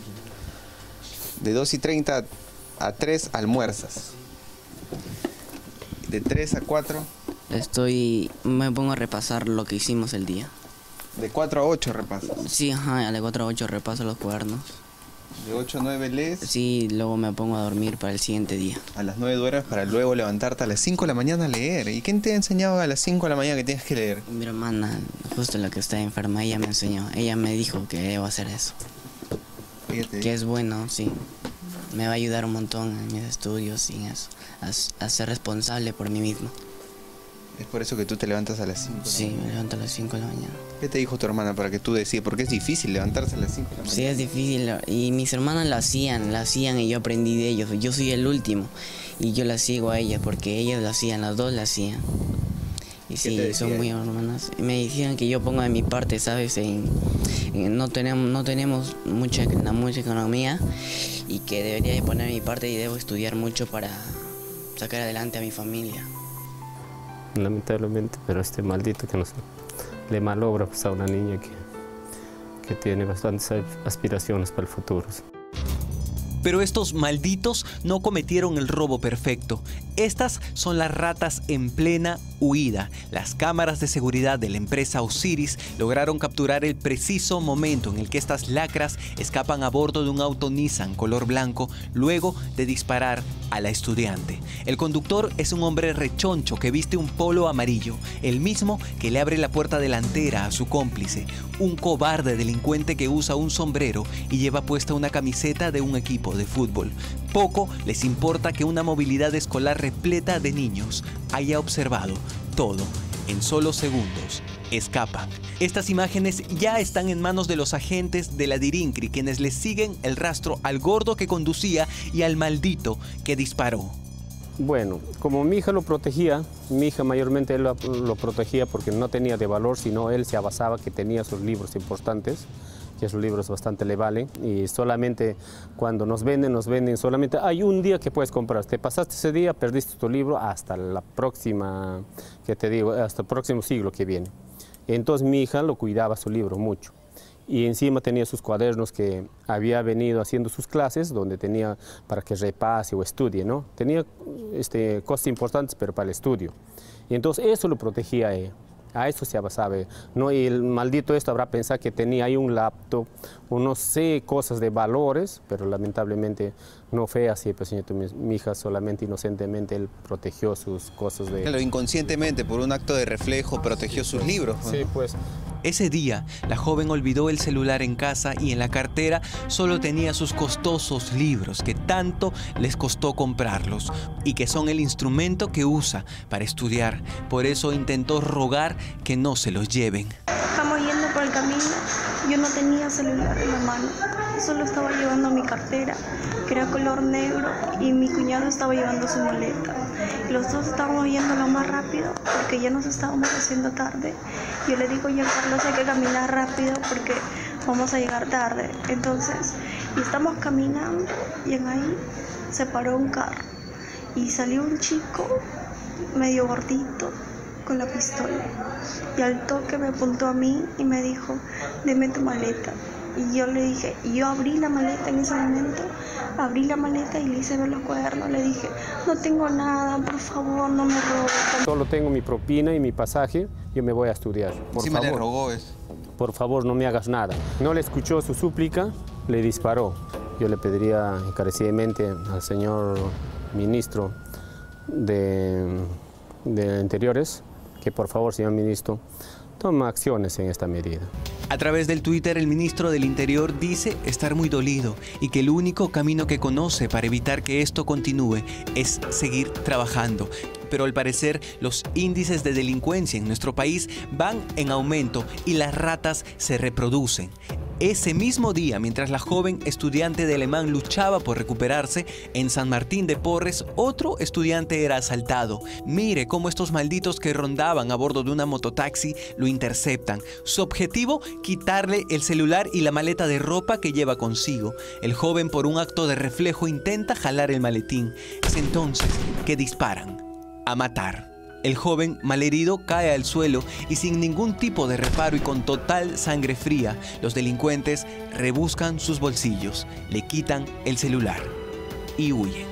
De 2:30 a 3 almuerzas. De 3 a 4.
Me pongo a repasar lo que hicimos el día.
¿De 4 a 8 repasas?
Sí, ajá, de 4 a 8 repaso los cuadernos.
¿De 8 a 9 lees?
Sí, luego me pongo a dormir para el siguiente día.
A las 9 duermes para luego levantarte a las 5 de la mañana a leer. ¿Y quién te ha enseñado a las 5 de la mañana que tienes que leer?
Mi hermana, justo la que está enferma, ella me enseñó. Ella me dijo que debo hacer eso. Que es bueno, sí. Me va a ayudar un montón en mis estudios y eso. A ser responsable por mí mismo.
¿Es por eso que tú te levantas a las 5?
Sí, me levanto a las 5 de la mañana.
¿Qué te dijo tu hermana para que tú decidas? Porque es difícil levantarse a las 5 de la mañana.
Sí, es difícil. Y mis hermanas la hacían y yo aprendí de ellos. Yo soy el último y yo la sigo a ellas porque ellas lo hacían, las dos la hacían. Y sí, son muy hermanas. Me decían que yo ponga de mi parte, ¿sabes? No tenemos mucha economía y que debería de poner de mi parte y debo estudiar mucho para sacar adelante a mi familia.
Lamentablemente, pero este maldito que nos le malogra pues, a una niña que tiene bastantes aspiraciones para el futuro.
Pero estos malditos no cometieron el robo perfecto. Estas son las ratas en plena huida. Las cámaras de seguridad de la empresa Osiris lograron capturar el preciso momento en el que estas lacras escapan a bordo de un auto Nissan color blanco luego de disparar a la estudiante. El conductor es un hombre rechoncho que viste un polo amarillo, el mismo que le abre la puerta delantera a su cómplice, un cobarde delincuente que usa un sombrero y lleva puesta una camiseta de un equipo de fútbol. Poco les importa que una movilidad escolar repleta de niños haya observado todo. En solo segundos escapan. Estas imágenes ya están en manos de los agentes de la Dirincri, quienes les siguen el rastro al gordo que conducía y al maldito que disparó.
Bueno, como mi hija lo protegía, mi hija mayormente él lo protegía porque no tenía de valor, sino él se basaba que tenía sus libros importantes, que esos libros bastante le valen, y solamente cuando nos venden solamente, hay un día que puedes comprar, te pasaste ese día, perdiste tu libro hasta la próxima, que te digo, hasta el próximo siglo que viene. Entonces mi hija lo cuidaba su libro mucho. Y encima tenía sus cuadernos que había venido haciendo sus clases, donde tenía para que repase o estudie, ¿no? Tenía cosas importantes, pero para el estudio. Y entonces eso lo protegía a ella. A eso se basaba, ¿no? Y el maldito habrá pensado que tenía ahí un laptop, o no sé, cosas de valores, pero lamentablemente no fue así, pues, señor, mi hija solamente inocentemente él protegió sus cosas de...
Claro, inconscientemente, por un acto de reflejo, protegió sus libros.
Sí, pues.
Ese día, la joven olvidó el celular en casa y en la cartera solo tenía sus costosos libros que tanto les costó comprarlos y que son el instrumento que usa para estudiar. Por eso intentó rogar que no se los lleven.
Estamos yendo por el camino, yo no tenía celular en la mano, solo estaba llevando mi cartera, que era color negro, y mi cuñado estaba llevando su maleta. Los dos estábamos yendo lo más rápido porque ya nos estábamos haciendo tarde. Yo le digo, ya Carlos, hay que caminar rápido porque vamos a llegar tarde. Entonces, y estamos caminando y en ahí se paró un carro y salió un chico medio gordito con la pistola y al toque me apuntó a mí y me dijo, deme tu maleta. Y yo le dije, yo abrí la maleta en ese momento, abrí la maleta y le hice ver los cuadernos. Le dije, no tengo nada, por favor, no me robes.
Solo tengo mi propina y mi pasaje, yo me voy a estudiar. Por
Encima
favor,
le rogó eso.
Por favor, no me hagas nada. No le escuchó su súplica, le disparó. Yo le pediría encarecidamente al señor ministro de Interiores que por favor, señor ministro, toma acciones en esta medida.
A través del Twitter, el ministro del Interior dice estar muy dolido y que el único camino que conoce para evitar que esto continúe es seguir trabajando. Pero al parecer los índices de delincuencia en nuestro país van en aumento y las ratas se reproducen. Ese mismo día, mientras la joven estudiante de alemán luchaba por recuperarse, en San Martín de Porres, otro estudiante era asaltado. Mire cómo estos malditos que rondaban a bordo de una mototaxi lo interceptan. Su objetivo, quitarle el celular y la maleta de ropa que lleva consigo. El joven, por un acto de reflejo, intenta jalar el maletín. Es entonces que disparan. A matar. El joven, malherido, cae al suelo y sin ningún tipo de reparo y con total sangre fría, los delincuentes rebuscan sus bolsillos, le quitan el celular y huyen.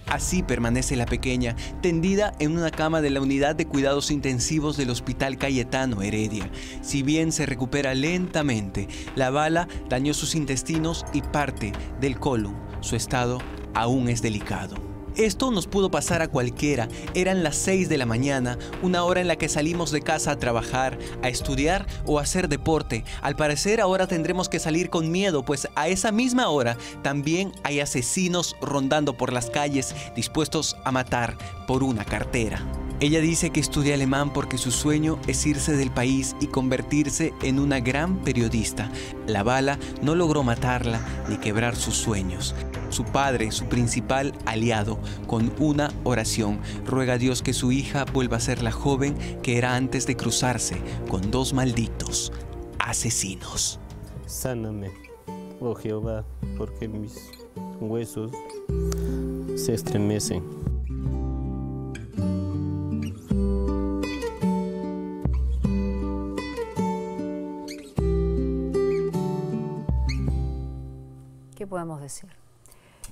Así permanece la pequeña, tendida en una cama de la unidad de cuidados intensivos del Hospital Cayetano Heredia. Si bien se recupera lentamente, la bala dañó sus intestinos y parte del colon. Su estado aún es delicado. Esto nos pudo pasar a cualquiera. Eran las 6 de la mañana, una hora en la que salimos de casa a trabajar, a estudiar o a hacer deporte. Al parecer ahora tendremos que salir con miedo, pues a esa misma hora también hay asesinos rondando por las calles dispuestos a matar por una cartera. Ella dice que estudia alemán porque su sueño es irse del país y convertirse en una gran periodista. La bala no logró matarla ni quebrar sus sueños. Su padre, su principal aliado, con una oración, ruega a Dios que su hija vuelva a ser la joven que era antes de cruzarse con dos malditos asesinos.
Sáname, oh Jehová, porque mis huesos se estremecen.
¿Qué podemos decir?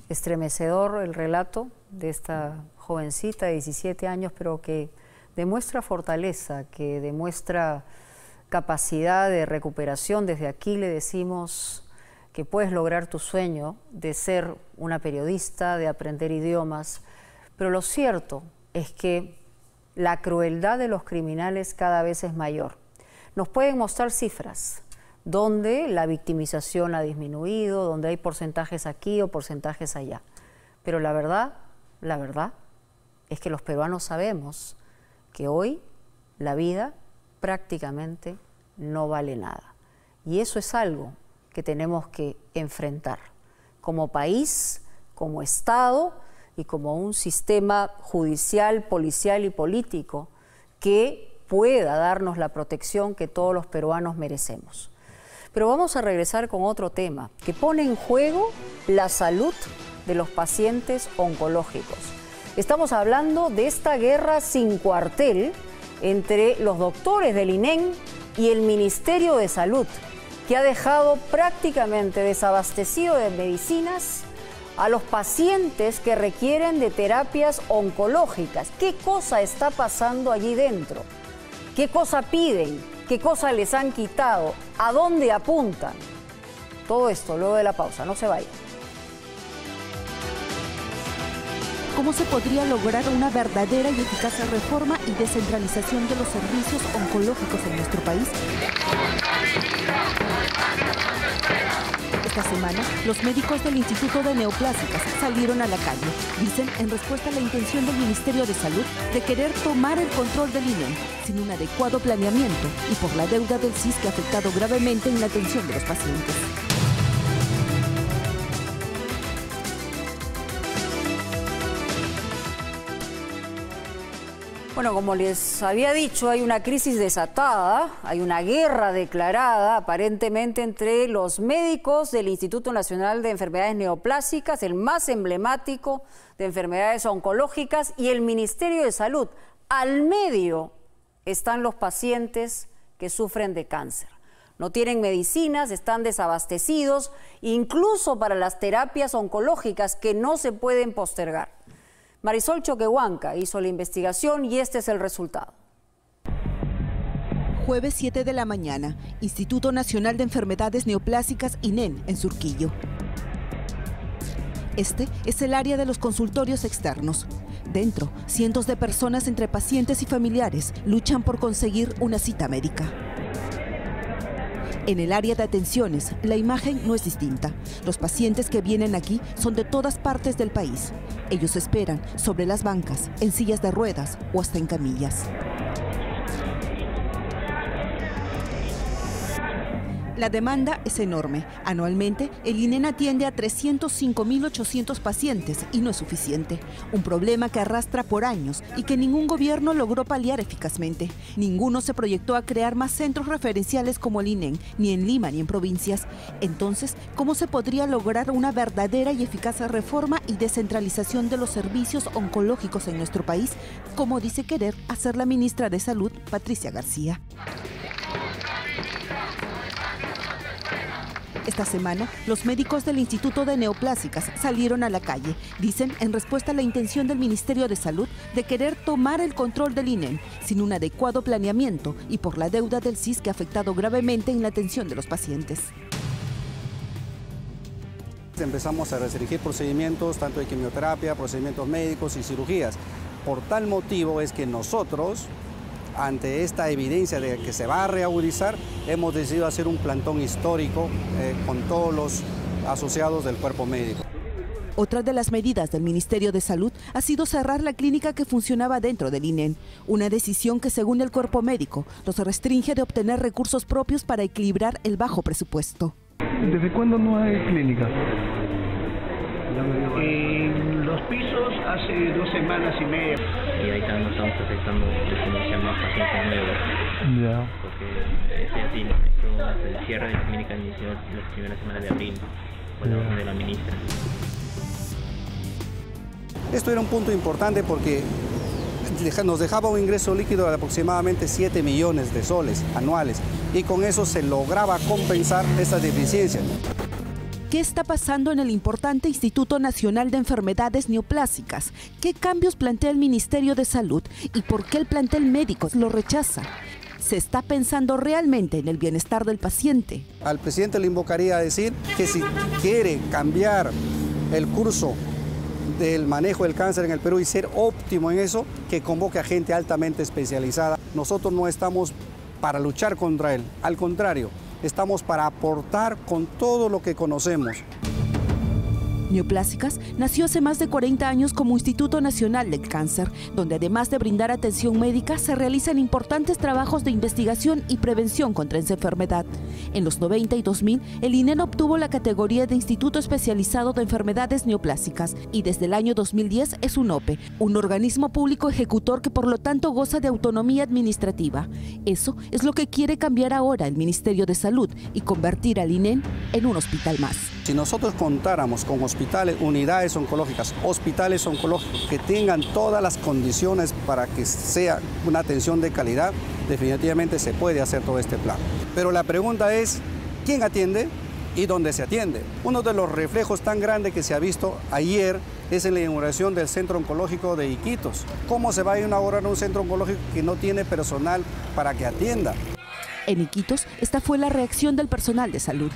Estremecedor el relato de esta jovencita de 17 años, pero que demuestra fortaleza, que demuestra capacidad de recuperación. Desde aquí le decimos que puedes lograr tu sueño de ser una periodista, de aprender idiomas, pero lo cierto es que la crueldad de los criminales cada vez es mayor. Nos pueden mostrar cifras donde la victimización ha disminuido, donde hay porcentajes aquí o porcentajes allá. Pero la verdad es que los peruanos sabemos que hoy la vida prácticamente no vale nada. Y eso es algo que tenemos que enfrentar como país, como Estado y como un sistema judicial, policial y político que pueda darnos la protección que todos los peruanos merecemos. Pero vamos a regresar con otro tema que pone en juego la salud de los pacientes oncológicos. Estamos hablando de esta guerra sin cuartel entre los doctores del INEN y el Ministerio de Salud, que ha dejado prácticamente desabastecido de medicinas a los pacientes que requieren de terapias oncológicas. ¿Qué cosa está pasando allí dentro? ¿Qué cosa piden? ¿Qué cosa les han quitado? ¿A dónde apuntan? Todo esto luego de la pausa, no se vayan.
¿Cómo se podría lograr una verdadera y eficaz reforma y descentralización de los servicios oncológicos en nuestro país? Esta semana, los médicos del Instituto de Neoplásicas salieron a la calle. Dicen, en respuesta a la intención del Ministerio de Salud de querer tomar el control del INEN sin un adecuado planeamiento y por la deuda del SIS que ha afectado gravemente en la atención de los pacientes.
Bueno, como les había dicho, hay una crisis desatada, hay una guerra declarada aparentemente entre los médicos del Instituto Nacional de Enfermedades Neoplásicas, el más emblemático de enfermedades oncológicas, y el Ministerio de Salud. Al medio están los pacientes que sufren de cáncer. No tienen medicinas, están desabastecidos, incluso para las terapias oncológicas que no se pueden postergar. Marisol Choquehuanca hizo la investigación y este es el resultado.
Jueves 7 de la mañana, Instituto Nacional de Enfermedades Neoplásicas INEN en Surquillo. Este es el área de los consultorios externos. Dentro, cientos de personas entre pacientes y familiares luchan por conseguir una cita médica. En el área de atenciones, la imagen no es distinta. Los pacientes que vienen aquí son de todas partes del país. Ellos esperan sobre las bancas, en sillas de ruedas o hasta en camillas. La demanda es enorme. Anualmente, el INEN atiende a 305.800 pacientes y no es suficiente. Un problema que arrastra por años y que ningún gobierno logró paliar eficazmente. Ninguno se proyectó a crear más centros referenciales como el INEN, ni en Lima ni en provincias. Entonces, ¿cómo se podría lograr una verdadera y eficaz reforma y descentralización de los servicios oncológicos en nuestro país? Como dice querer hacer la ministra de Salud, Patricia García. Esta semana, los médicos del Instituto de Neoplásicas salieron a la calle. Dicen, en respuesta a la intención del Ministerio de Salud de querer tomar el control del INEN sin un adecuado planeamiento y por la deuda del SIS que ha afectado gravemente en la atención de los pacientes.
Empezamos a restringir procedimientos, tanto de quimioterapia, procedimientos médicos y cirugías. Por tal motivo es que nosotros, ante esta evidencia de que se va a reagudizar, hemos decidido hacer un plantón histórico con todos los asociados del cuerpo médico.
Otra de las medidas del Ministerio de Salud ha sido cerrar la clínica que funcionaba dentro del INEN, una decisión que, según el cuerpo médico, los restringe de obtener recursos propios para equilibrar el bajo presupuesto.
¿Desde cuándo no hay clínica?
En los pisos hace 2 semanas y media.
Y ahorita no estamos aceptando iniciar más pacientes nuevos.
Ya.
Porque así, el cierre de la clínica inició las primeras semanas de abril, por la orden de la ministra.
Esto era un punto importante porque nos dejaba un ingreso líquido de aproximadamente 7 millones de soles anuales y con eso se lograba compensar esa deficiencia.
¿Qué está pasando en el importante Instituto Nacional de Enfermedades Neoplásicas? ¿Qué cambios plantea el Ministerio de Salud y por qué el plantel médico lo rechaza? ¿Se está pensando realmente en el bienestar del paciente?
Al presidente le invocaría a decir que si quiere cambiar el curso del manejo del cáncer en el Perú y ser óptimo en eso, que convoque a gente altamente especializada. Nosotros no estamos para luchar contra él, al contrario, estamos para aportar con todo lo que conocemos.
Neoplásicas nació hace más de 40 años como Instituto Nacional del Cáncer, donde además de brindar atención médica, se realizan importantes trabajos de investigación y prevención contra esa enfermedad. En los 90 y 2000, el INEN obtuvo la categoría de Instituto Especializado de Enfermedades Neoplásicas y desde el año 2010 es un OPE, un organismo público ejecutor que por lo tanto goza de autonomía administrativa. Eso es lo que quiere cambiar ahora el Ministerio de Salud y convertir al INEN en un hospital más.
Si nosotros contáramos con hospitales, unidades oncológicas, hospitales oncológicos que tengan todas las condiciones para que sea una atención de calidad, definitivamente se puede hacer todo este plan. Pero la pregunta es, ¿quién atiende y dónde se atiende? Uno de los reflejos tan grandes que se ha visto ayer es en la inauguración del Centro Oncológico de Iquitos. ¿Cómo se va a inaugurar un centro oncológico que no tiene personal para que atienda?
En Iquitos, esta fue la reacción del personal de salud.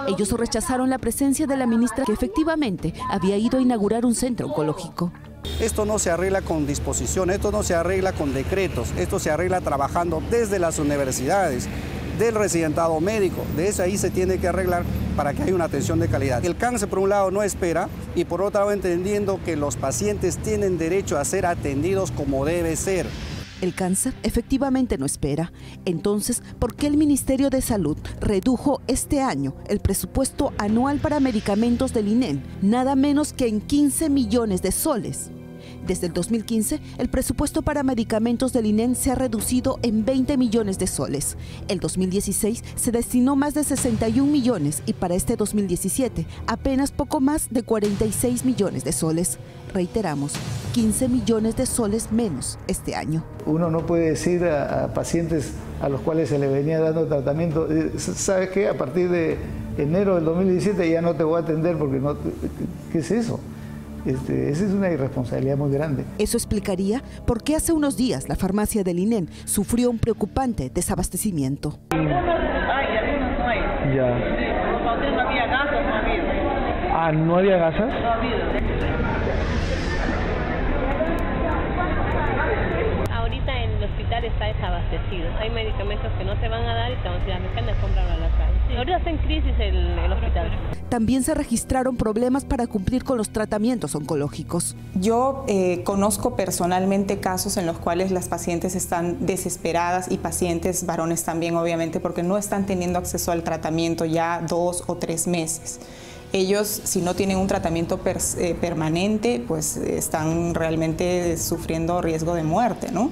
Ellos rechazaron la presencia de la ministra que efectivamente había ido a inaugurar un centro oncológico.
Esto no se arregla con disposiciones, esto no se arregla con decretos, esto se arregla trabajando desde las universidades, del residentado médico. De eso ahí se tiene que arreglar para que haya una atención de calidad. El cáncer, por un lado, no espera y por otro lado, entendiendo que los pacientes tienen derecho a ser atendidos como debe ser.
El cáncer efectivamente no espera. Entonces, ¿por qué el Ministerio de Salud redujo este año el presupuesto anual para medicamentos del INEN, nada menos que en 15 millones de soles? Desde el 2015, el presupuesto para medicamentos del INEN se ha reducido en 20 millones de soles. El 2016 se destinó más de 61 millones y para este 2017 apenas poco más de 46 millones de soles. Reiteramos, 15 millones de soles menos este año.
Uno no puede decir a pacientes a los cuales se les venía dando tratamiento, ¿sabes qué? A partir de enero del 2017 ya no te voy a atender porque no... ¿Qué es eso? Esa es una irresponsabilidad muy grande.
Eso explicaría por qué hace unos días la farmacia del INEN sufrió un preocupante desabastecimiento.
Ya. Ah, ¿no había gasas?
No ha habido.
Ahorita en el hospital está desabastecido. Hay medicamentos que no te van a dar y te van a decir, me encanta comprarlo a la calle. Sí. Ahorita está en crisis el hospital.
También se registraron problemas para cumplir con los tratamientos oncológicos.
Yo conozco personalmente casos en los cuales las pacientes están desesperadas y pacientes varones también, obviamente, porque no están teniendo acceso al tratamiento ya 2 o 3 meses. Ellos, si no tienen un tratamiento permanente, pues están realmente sufriendo riesgo de muerte, ¿no?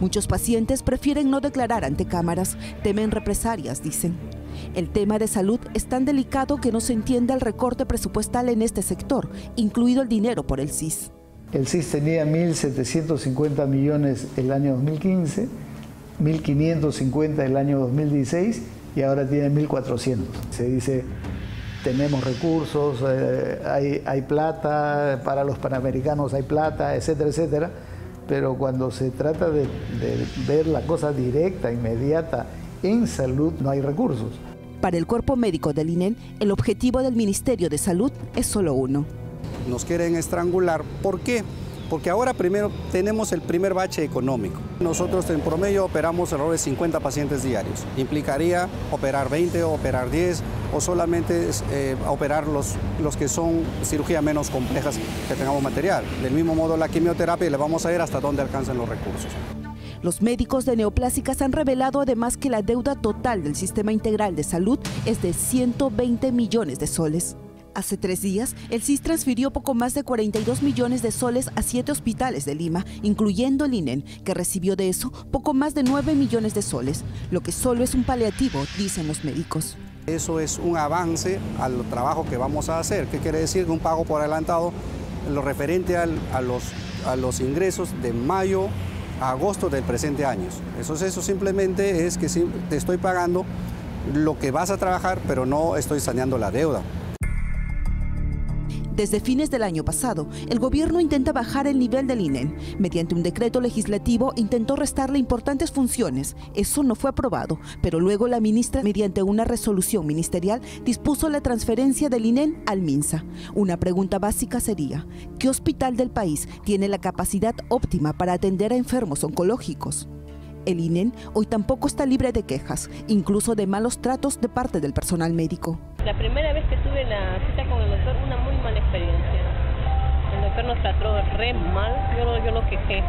Muchos pacientes prefieren no declarar ante cámaras, temen represalias, dicen. El tema de salud es tan delicado que no se entiende el recorte presupuestal en este sector, incluido el dinero por el CIS.
El CIS tenía 1.750 millones el año 2015, 1.550 el año 2016 y ahora tiene 1.400. Se dice, tenemos recursos, hay plata, para los panamericanos hay plata, etcétera, etcétera. Pero cuando se trata de ver la cosa directa, inmediata, en salud no hay recursos.
Para el cuerpo médico del INEN, el objetivo del Ministerio de Salud es solo uno.
Nos quieren estrangular. ¿Por qué? porque ahora primero tenemos el primer bache económico. Nosotros en promedio operamos alrededor de 50 pacientes diarios. Implicaría operar 20 o operar 10 o solamente operar los que son cirugías menos complejas que tengamos material. Del mismo modo la quimioterapia le vamos a ver hasta dónde alcanzan los recursos.
Los médicos de Neoplásicas han revelado además que la deuda total del Sistema Integral de Salud es de 120 millones de soles. Hace 3 días, el SIS transfirió poco más de 42 millones de soles a 7 hospitales de Lima, incluyendo el INEN, que recibió de eso poco más de 9 millones de soles, lo que solo es un paliativo, dicen los médicos.
Eso es un avance al trabajo que vamos a hacer. ¿Qué quiere decir? Un pago por adelantado, lo referente a los ingresos de mayo a agosto del presente año. Eso simplemente es que te estoy pagando lo que vas a trabajar, pero no estoy saneando la deuda.
Desde fines del año pasado, el gobierno intenta bajar el nivel del INEN. Mediante un decreto legislativo intentó restarle importantes funciones. Eso no fue aprobado, pero luego la ministra, mediante una resolución ministerial, dispuso la transferencia del INEN al MINSA. Una pregunta básica sería, ¿qué hospital del país tiene la capacidad óptima para atender a enfermos oncológicos? El INEN hoy tampoco está libre de quejas, incluso de malos tratos de parte del personal médico.
La primera vez que tuve la cita con el doctor, una muy mala experiencia. El doctor nos trató re mal, yo lo quejé.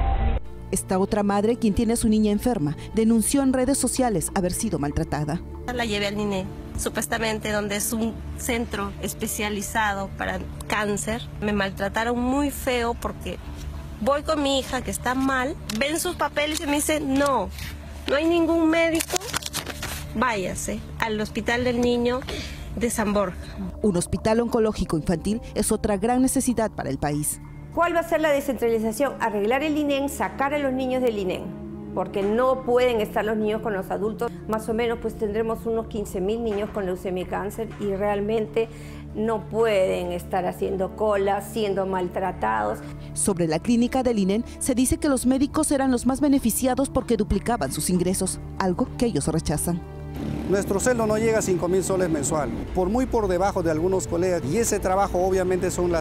Esta otra madre, quien tiene a su niña enferma, denunció en redes sociales haber sido maltratada.
La llevé al INEN, supuestamente donde es un centro especializado para cáncer. Me maltrataron muy feo porque voy con mi hija que está mal, ven sus papeles y me dicen, no hay ningún médico, váyase al Hospital del Niño de San Borja.
Un hospital oncológico infantil es otra gran necesidad para el país.
¿Cuál va a ser la descentralización? Arreglar el INEN, sacar a los niños del INEN, porque no pueden estar los niños con los adultos. Más o menos pues tendremos unos 15.000 niños con leucemia y cáncer y realmente no pueden estar haciendo colas, siendo maltratados.
Sobre la clínica del INEN se dice que los médicos eran los más beneficiados porque duplicaban sus ingresos, algo que ellos rechazan.
Nuestro sueldo no llega a 5.000 soles mensual, muy por debajo de algunos colegas, y ese trabajo obviamente son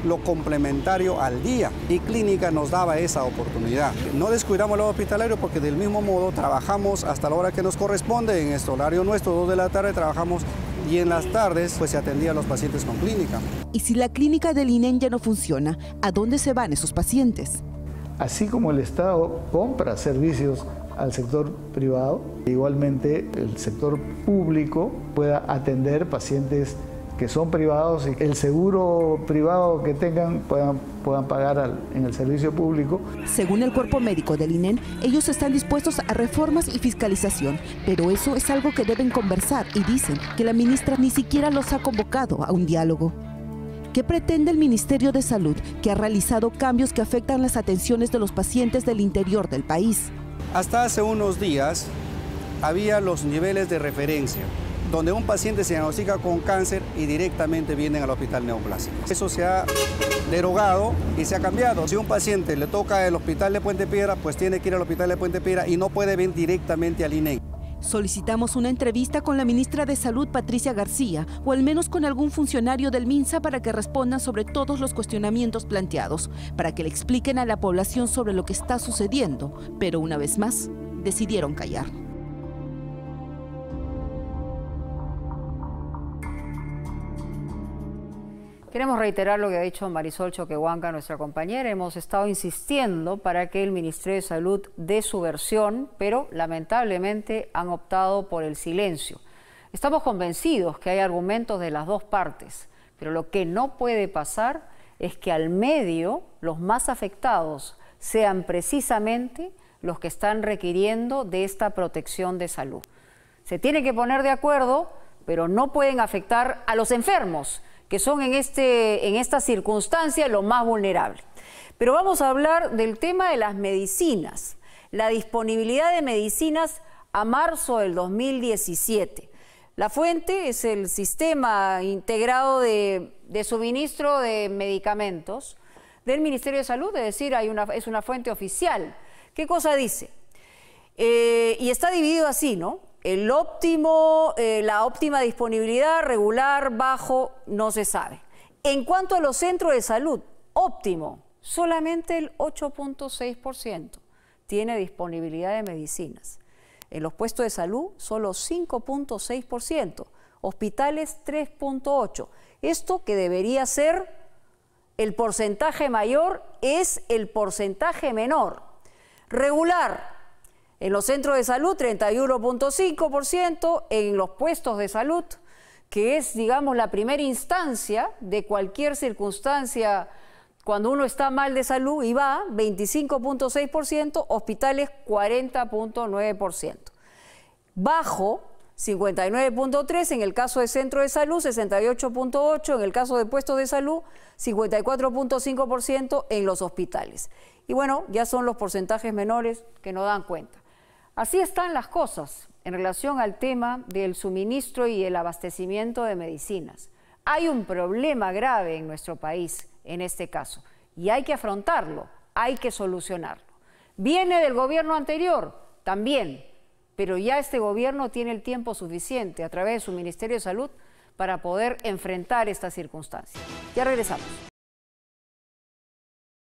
lo complementario al día, y clínica nos daba esa oportunidad. No descuidamos lo hospitalario porque del mismo modo trabajamos hasta la hora que nos corresponde, en este horario nuestro, 2 de la tarde trabajamos, y en las tardes pues se atendía a los pacientes con clínica.
Y si la clínica del INEN ya no funciona, ¿a dónde se van esos pacientes?
Así como el Estado compra servicios al sector privado, igualmente el sector público pueda atender pacientes que son privados y el seguro privado que tengan puedan pagar en el servicio público.
Según el cuerpo médico del INEN, ellos están dispuestos a reformas y fiscalización, pero eso es algo que deben conversar y dicen que la ministra ni siquiera los ha convocado a un diálogo. ¿Qué pretende el Ministerio de Salud, que ha realizado cambios que afectan las atenciones de los pacientes del interior del país?
Hasta hace unos días había los niveles de referencia, donde un paciente se diagnostica con cáncer y directamente vienen al hospital Neoplásicas. Eso se ha derogado y se ha cambiado. Si un paciente le toca el hospital de Puente Piedra, pues tiene que ir al hospital de Puente Piedra y no puede venir directamente al INEN.
Solicitamos una entrevista con la ministra de Salud, Patricia García, o al menos con algún funcionario del MINSA para que respondan sobre todos los cuestionamientos planteados, para que le expliquen a la población sobre lo que está sucediendo, pero una vez más, decidieron callar.
Queremos reiterar lo que ha dicho Marisol Choquehuanca, nuestra compañera. Hemos estado insistiendo para que el Ministerio de Salud dé su versión, pero lamentablemente han optado por el silencio. Estamos convencidos que hay argumentos de las dos partes, pero lo que no puede pasar es que al medio los más afectados sean precisamente los que están requiriendo de esta protección de salud. Se tienen que poner de acuerdo, pero no pueden afectar a los enfermos, que son en esta circunstancia lo más vulnerable. Pero vamos a hablar del tema de las medicinas, la disponibilidad de medicinas a marzo del 2017. La fuente es el Sistema Integrado de Suministro de Medicamentos del Ministerio de Salud, es decir, es una fuente oficial. ¿Qué cosa dice? Y está dividido así, ¿no? El óptimo, la óptima disponibilidad, regular, bajo, no se sabe. En cuanto a los centros de salud, óptimo, Solamente el 8.6% tiene disponibilidad de medicinas. En los puestos de salud, solo 5.6%. Hospitales, 3.8%. Esto que debería ser el porcentaje mayor es el porcentaje menor. Regular. En los centros de salud, 31.5%. En los puestos de salud, que es, digamos, la primera instancia de cualquier circunstancia cuando uno está mal de salud, y va 25.6%, hospitales 40.9%. Bajo 59.3% en el caso de centro de salud, 68.8% en el caso de puestos de salud, 54.5% en los hospitales. Y bueno, ya son los porcentajes menores que nos dan cuenta. Así están las cosas en relación al tema del suministro y el abastecimiento de medicinas. Hay un problema grave en nuestro país en este caso y hay que afrontarlo, hay que solucionarlo. ¿Viene del gobierno anterior? También, pero ya este gobierno tiene el tiempo suficiente a través de su Ministerio de Salud para poder enfrentar esta circunstancia. Ya regresamos.